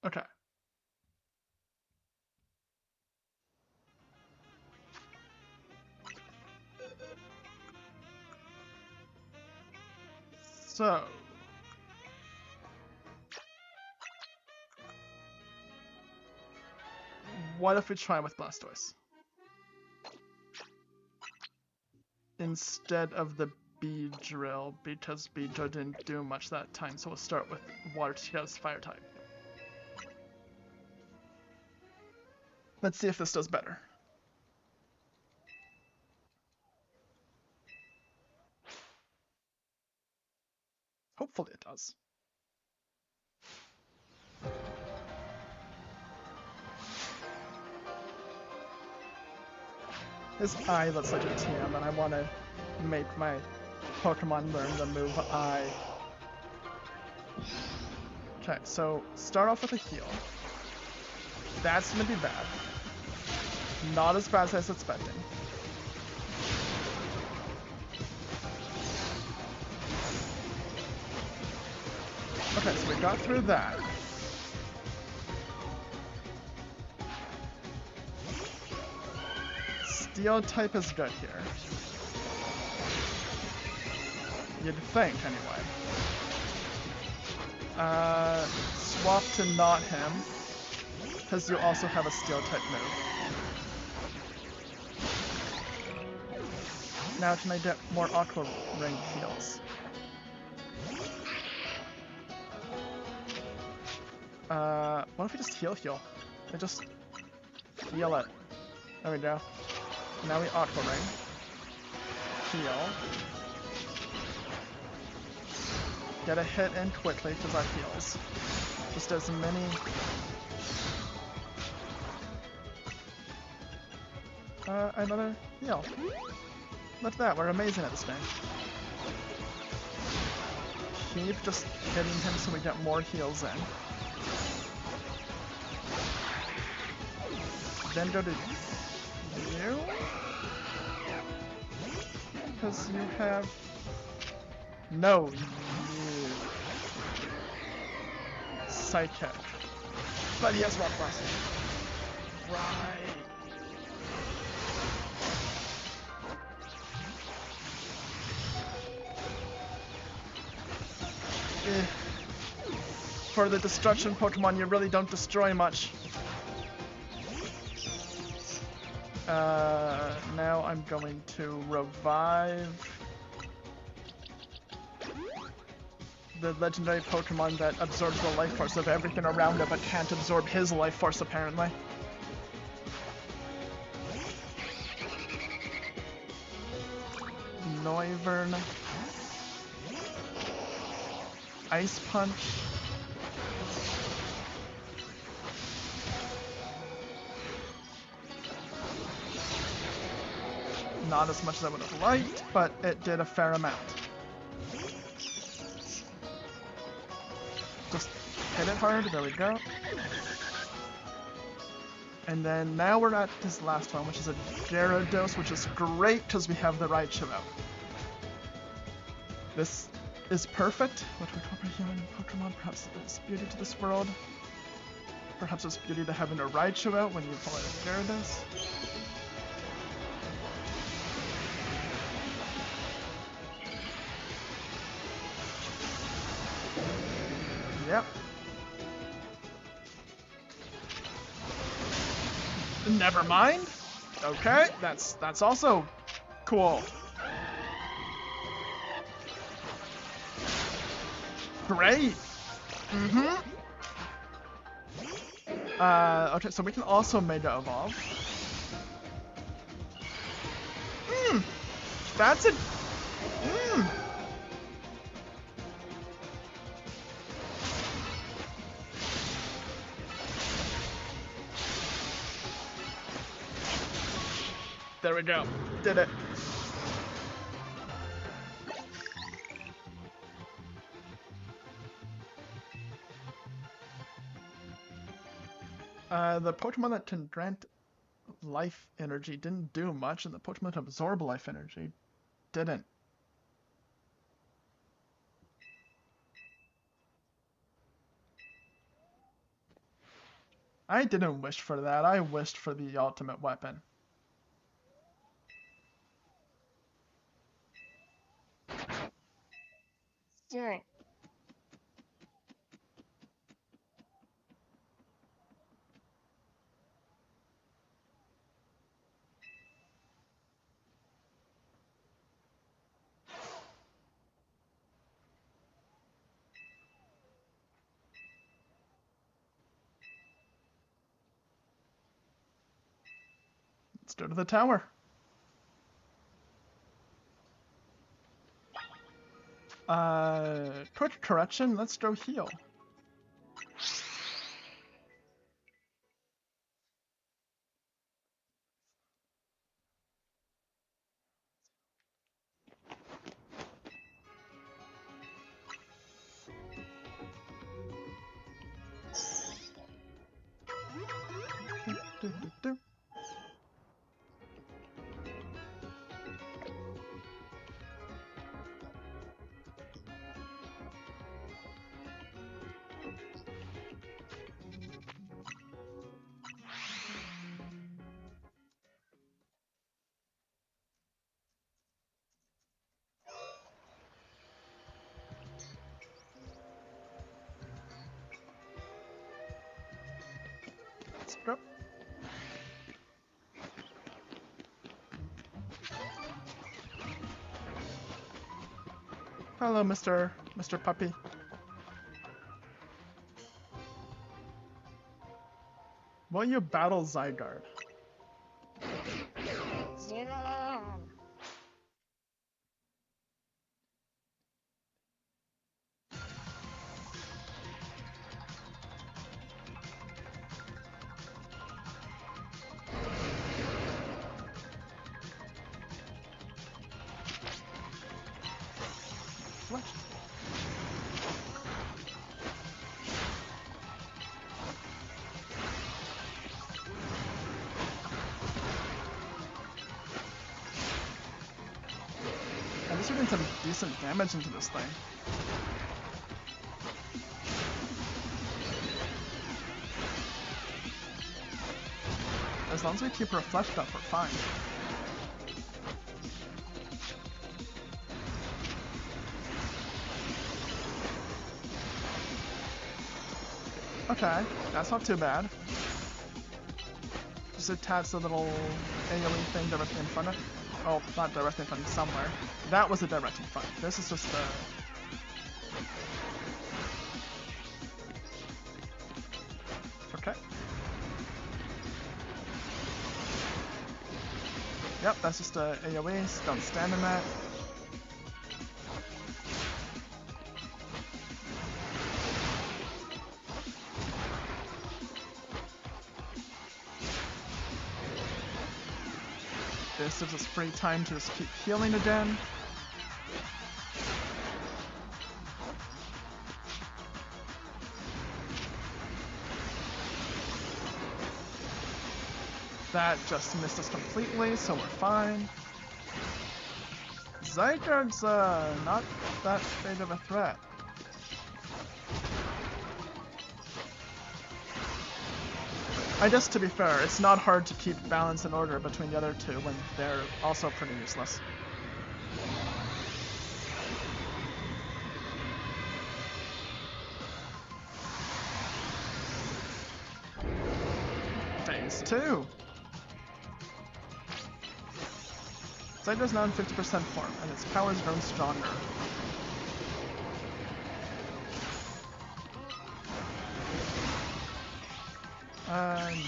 Okay. So... what if we try with Blastoise? Instead of the Beedrill, because Beedrill didn't do much that time, so we'll start with Water to get his Fire type. Let's see if this does better. Hopefully it does. His eye looks like a TM, and I want to make my Pokemon learn the move eye. Okay, so start off with a heal. That's gonna be bad. Not as bad as I was expecting. Okay, so we got through that. Steel type is good here. You'd think, anyway. Swap to not him, because you also have a steel type move. Now can I get more Aqua Ring heals? What if we just heal? I just heal it. There we go. Now we Aqua Ring. Heal. Get a hit in quickly because that heals. Just as many. Another heal. Look at that, we're amazing at this game. Keep just hitting him so we get more heals in. Then go to you. Because you have no you. Psychic. But he has rock blast. Right. For the destruction Pokemon, you really don't destroy much. Now I'm going to revive the legendary Pokemon that absorbs the life force of everything around it but can't absorb his life force apparently. Noivern. Ice Punch. Not as much as I would have liked, but it did a fair amount. Just hit it hard, there we go. And then now we're at this last one, which is a Gyarados, which is great because we have the Raichu out. This is perfect. What do we call a human Pokemon? Perhaps it's beauty to this world. Perhaps it's beauty to having a Raichu out when you pull out a Gyarados. Yep. Never mind. Okay, that's also cool. Great. Okay, so we can also Mega Evolve. That's it. There we go. Did it. The Pokemon that can grant life energy didn't do much, and the Pokemon that absorb life energy didn't. I didn't wish for that. I wished for the ultimate weapon. Sure. Let's go to the tower. Quick correction, let's go heal. Let's go. Hello, Mr. Puppy. Will you battle Zygarde? What? At least we're getting some decent damage into this thing. As long as we keep her fleshed up, we're fine. Okay, that's not too bad. Just attach the little AoE thing directly in front of it. Oh, not directly in front, somewhere. That was a direct in front. This is just the... Okay. Yep, that's just a AoE, so don't stand in that. This gives us free time to just keep healing again. That just missed us completely, so we're fine. Zygarde's not that big of a threat. I guess, to be fair, it's not hard to keep balance and order between the other two when they're also pretty useless. Phase 2! Zygarde's now in 50% form, and its power's grown stronger.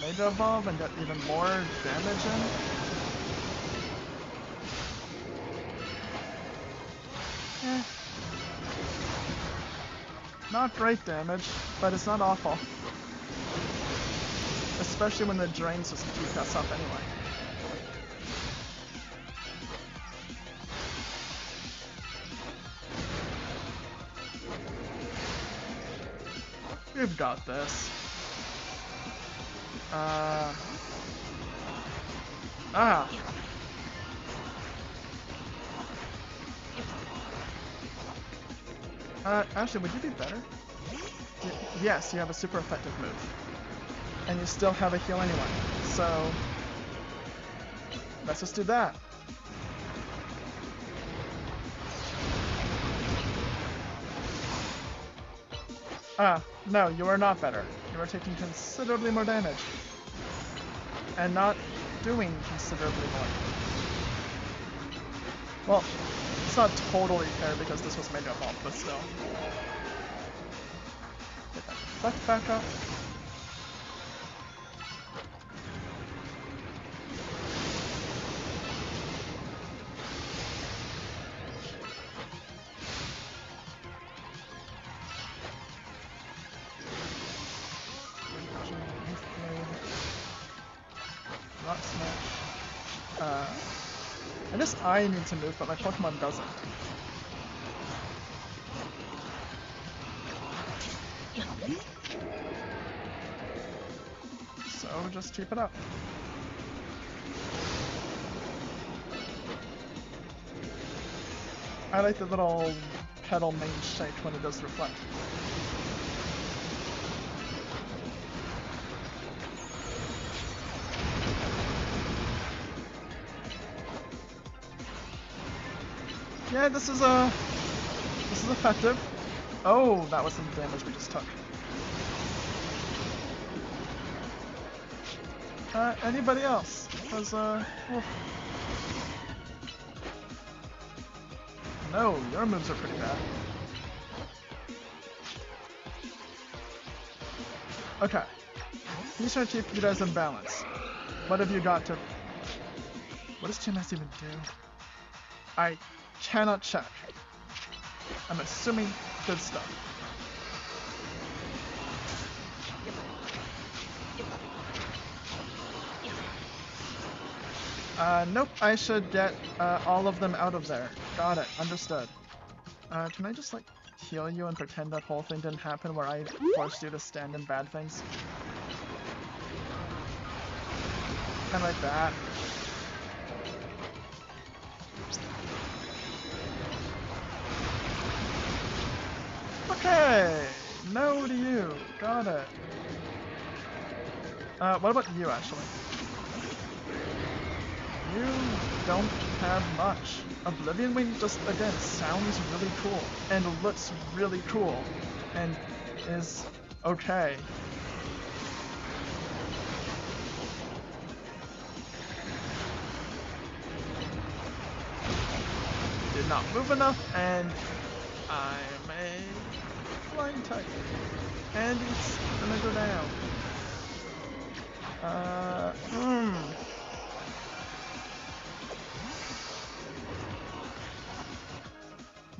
Mega Evolve and get even more damage in. Not great damage, but it's not awful. Especially when the drains just keep us up anyway. We've got this. Actually, would you be better? Yes, you have a super effective move. And you still have a heal anyway. So, let's just do that. No, you are not better. You are taking considerably more damage. And not doing considerably more. Well, it's not totally fair because this was Mega Evolve, but still. Get that reflect back up. Rock Smash. I guess I need to move, but my Pokemon doesn't. So just keep it up. I like the little petal main shape when it does reflect. Yeah, this is effective. Oh, that was some damage we just took. Anybody else? Cause, oof. No, your moves are pretty bad. Okay. He's trying to keep you guys in balance. What have you got to... What does TMS even do? I cannot check. I'm assuming good stuff. Nope, I should get all of them out of there. Got it, understood. Can I just like heal you and pretend that whole thing didn't happen where I forced you to stand in bad things? Kinda like that. Okay, no to you. Got it. What about you actually? You don't have much. Oblivion Wing just, again, sounds really cool, and looks really cool, and is okay. Did not move enough, and I'm a flying type. And it's gonna go down.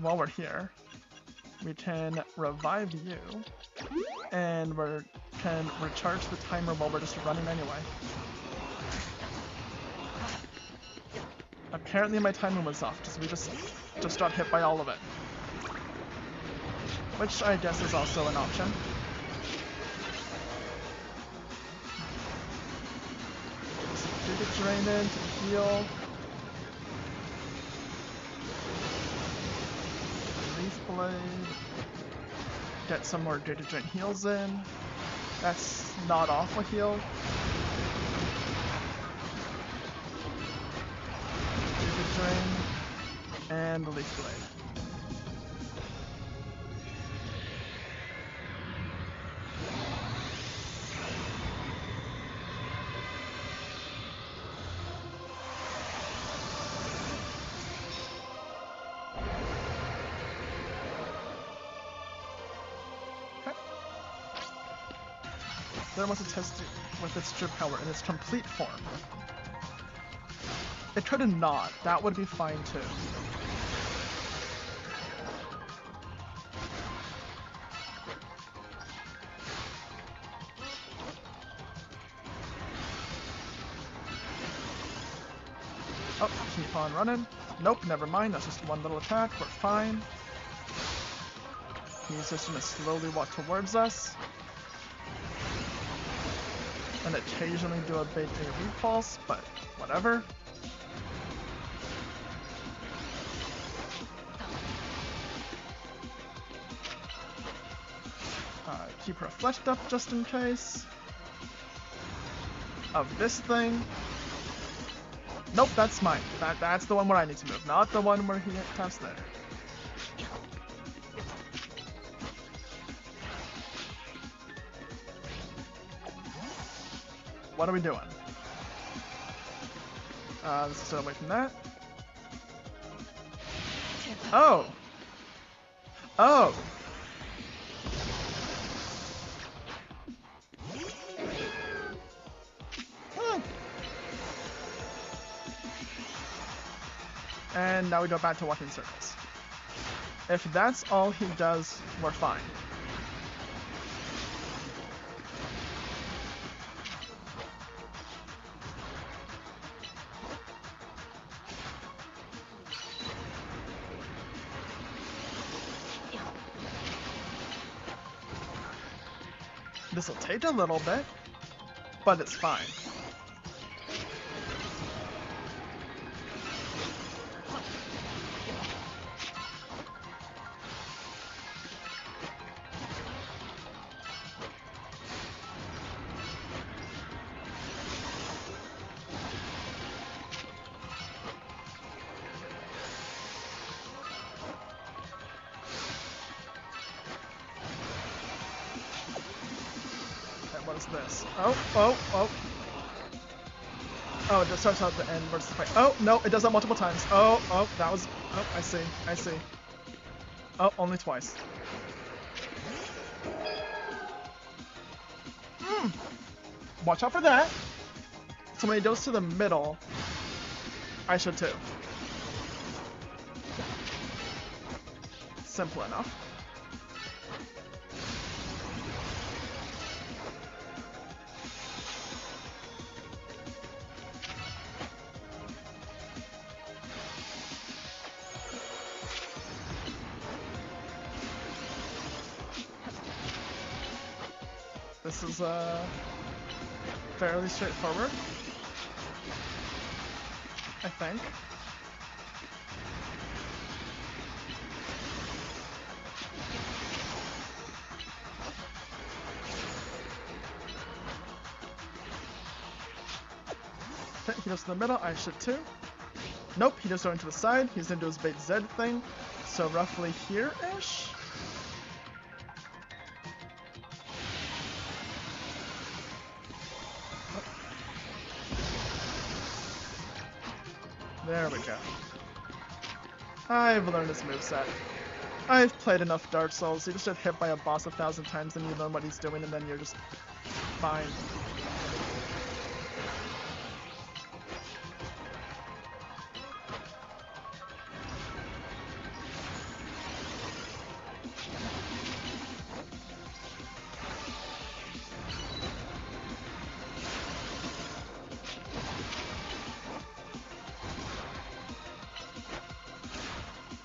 While we're here, we can revive you, and we can recharge the timer while we're just running anyway. Apparently my timer was off, because we just got hit by all of it. Which I guess is also an option. So do get drained in to heal. Leaf Blade. Get some more Data Drain heals in. That's not off a heal. Data Drain. And the Leaf Blade. Then I want to test it with its drip power in its complete form. It could have not. That would be fine too. Oh, keep on running. Nope, never mind. That's just one little attack. We're fine. He's just gonna slowly walk towards us. And occasionally do a big repulse, but whatever. Keep her fleshed up just in case. Of this thing. Nope, that's mine. That's the one where I need to move, not the one where he taps there. What are we doing? Let's stay away from that. Oh! Oh! And now we go back to walking circles. If that's all he does, we're fine. This'll take a little bit, but it's fine. What is this? Oh, oh, oh. Oh, it just starts out at the end versus the fight. Oh, no, it does that multiple times. Oh, that was... Oh, I see. I see. Oh, only twice. Watch out for that. So when he goes to the middle, I should too. Simple enough. This is fairly straightforward, I think. Okay, he goes to the middle, I should too. Nope, he just going to the side. He's gonna do his bait Z thing. So roughly here-ish? There we go. I've learned this moveset. I've played enough Dark Souls. You just get hit by a boss 1,000 times and you learn what he's doing and then you're just fine.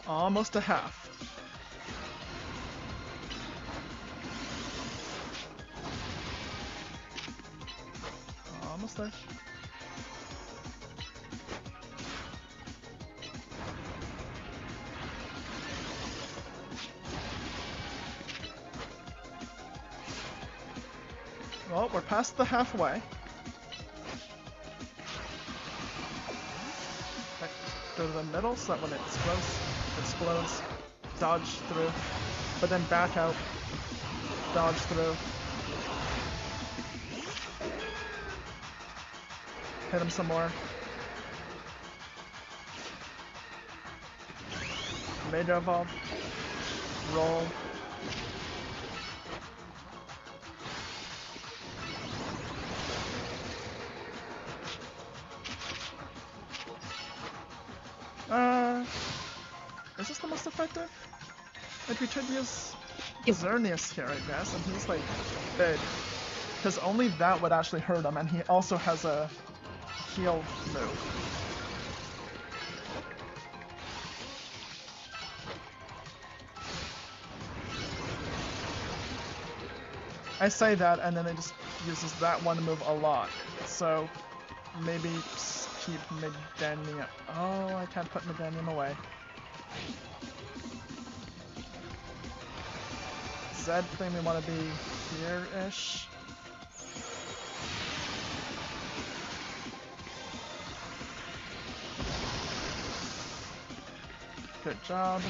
Almost a half. Almost there. Well, we're past the halfway. Okay, go to the middle so that when it explodes, dodge through, but then back out, dodge through. Hit him some more. Major evolve. Roll. Is this the most effective? Like we could use Xerneas here, I guess, and he's like big. Because only that would actually hurt him, and he also has a heal move. I say that, and then it just uses that one move a lot. So maybe keep Medanium. Oh, I can't put Medanium away. Zed thing, we want to be here-ish. Good job.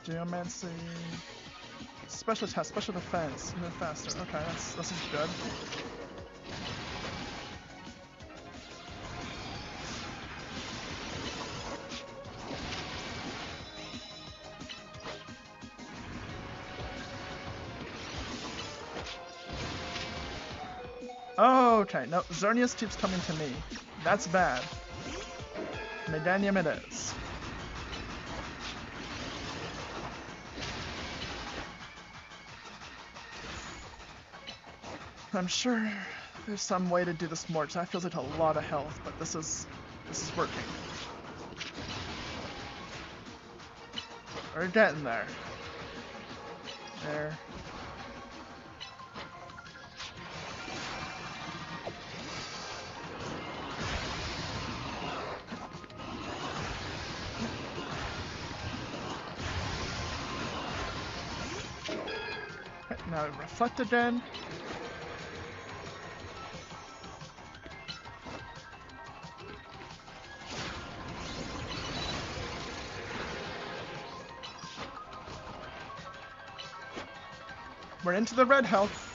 Geomancy. Special attack, special defense, move faster. Okay, this is good. Okay, no, Xerneas keeps coming to me. That's bad. Medanium it is. I'm sure there's some way to do this more, because that feels like a lot of health, but this is working. We're getting there. There. Okay, now reflect again. We're into the red health.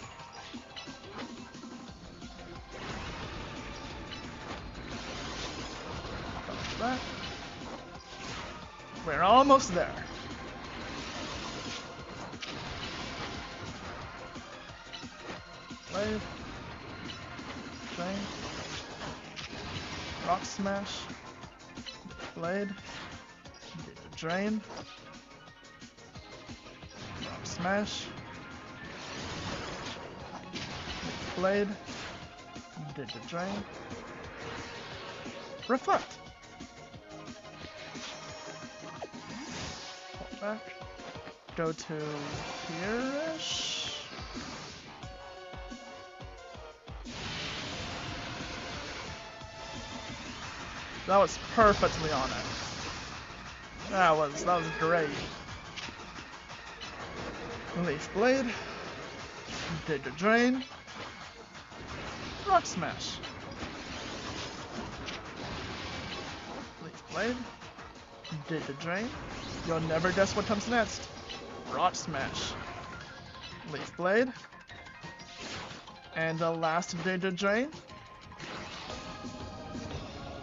That. We're almost there. Blade. Drain. Rock smash. Blade. Drain. Rock smash. Blade. Did the drain. Reflect. Pull back. Go to here-ish. That was perfectly on it. That was great. Leaf Blade. Did the drain. Rock Smash. Leaf Blade. Did the drain. You'll never guess what comes next. Rock Smash. Leaf Blade. And the last Did the drain.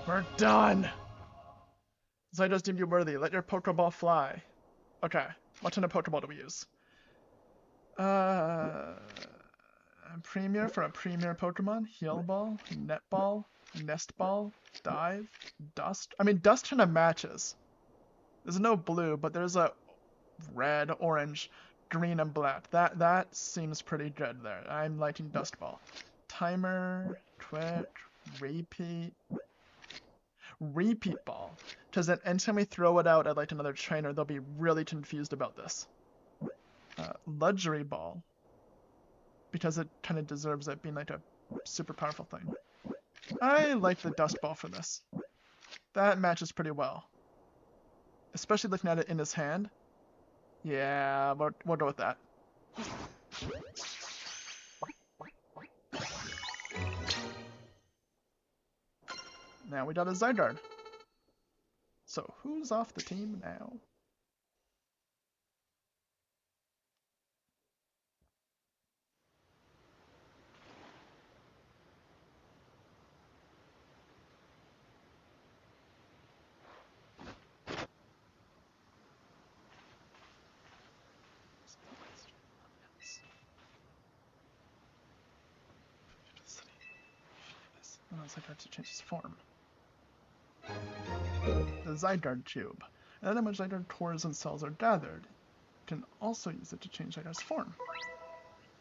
We're done! Zygarde deemed you worthy. Let your Pokeball fly. Okay, what kind of Pokeball do we use? Premier for a Premier Pokemon. Heal Ball, Net Ball, Nest Ball, Dive, Dust. I mean, Dust kind of matches. There's no blue, but there's a red, orange, green, and black. That seems pretty good there. I'm liking Dust Ball. Timer, Quick, Repeat Ball. Because then anytime we throw it out at like another trainer, they'll be really confused about this. Luxury Ball. Because it kind of deserves it being like a super powerful thing. I like the Dust Ball for this. That matches pretty well. Especially looking at it in his hand. Yeah, we'll go with that. Now we got a Zygarde. So who's off the team now? Oh, Zygarde to change his form. The Zygarde Cube. And then when Zygarde cores and cells are gathered, you can also use it to change Zygarde's form.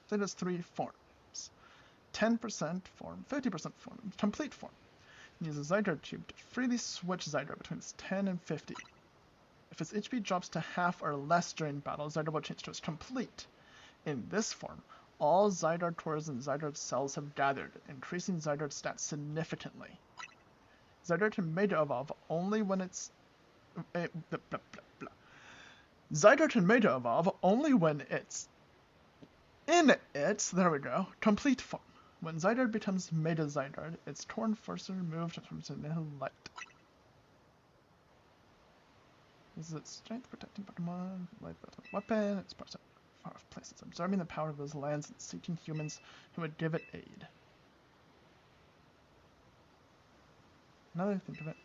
Zygarde has 3 forms. 10% form, 50% form, complete form. You can use the Zygarde Cube to freely switch Zygarde between its 10 and 50. If its HP drops to half or less during battle, Zygarde will change to its complete. In this form, all Zygarde cores and Zygarde cells have gathered, increasing Zygarde's stats significantly. Zygarde can Mega Evolve only when it's... Zygarde can Mega Evolve only when it's in its, there we go, complete form. When Zygarde becomes Mega Zygarde, its Torn Force is removed from its light. This is its strength, protecting Pokemon, light weapon, its part far off places, absorbing the power of those lands and seeking humans who would give it aid. Now that I think of it,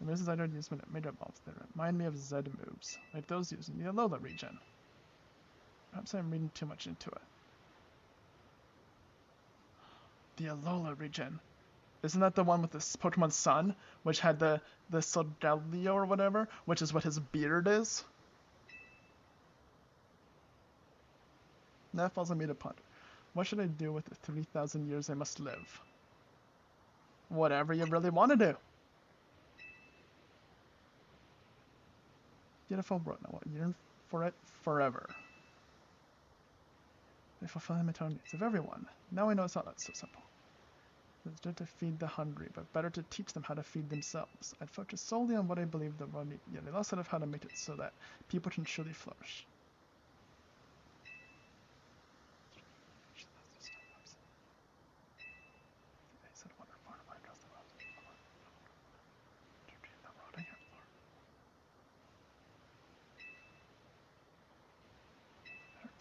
the moves Zygarde used when it Mega Evolves, they remind me of Z moves, like those used in the Alola region. Perhaps I'm reading too much into it. The Alola region. Isn't that the one with this Pokemon Sun, which had the Solgaleo or whatever, which is what his beard is? Now it falls on me to ponder. What should I do with the 3,000 years I must live? Whatever you really want to do. Beautiful world. Now I'll yearn for it forever. They fulfill the material needs of everyone. Now I know it's not so simple. It's good to feed the hungry, but better to teach them how to feed themselves. I'd focus solely on what I believe the world needs, yet I lost sight of how to make it so that people can truly flourish.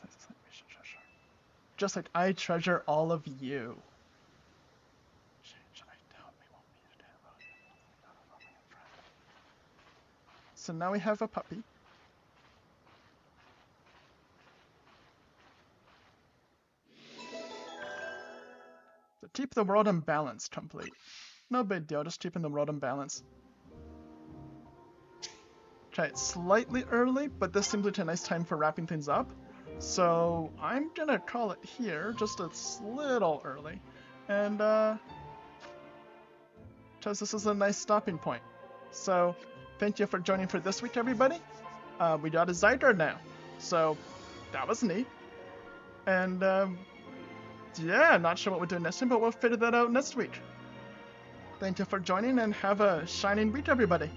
Places like we should treasure. just like I treasure all of you. So now we have a puppy. So keep the world in balance, complete. No big deal, just keeping the world in balance. Okay, it's slightly early, but this seems like a nice time for wrapping things up. So I'm gonna call it here, just a little early. And because this is a nice stopping point. So thank you for joining for this week, everybody. We got a Zygarde now, so that was neat. And yeah, not sure what we're doing next time, but we'll figure that out next week. Thank you for joining and have a shining week, everybody.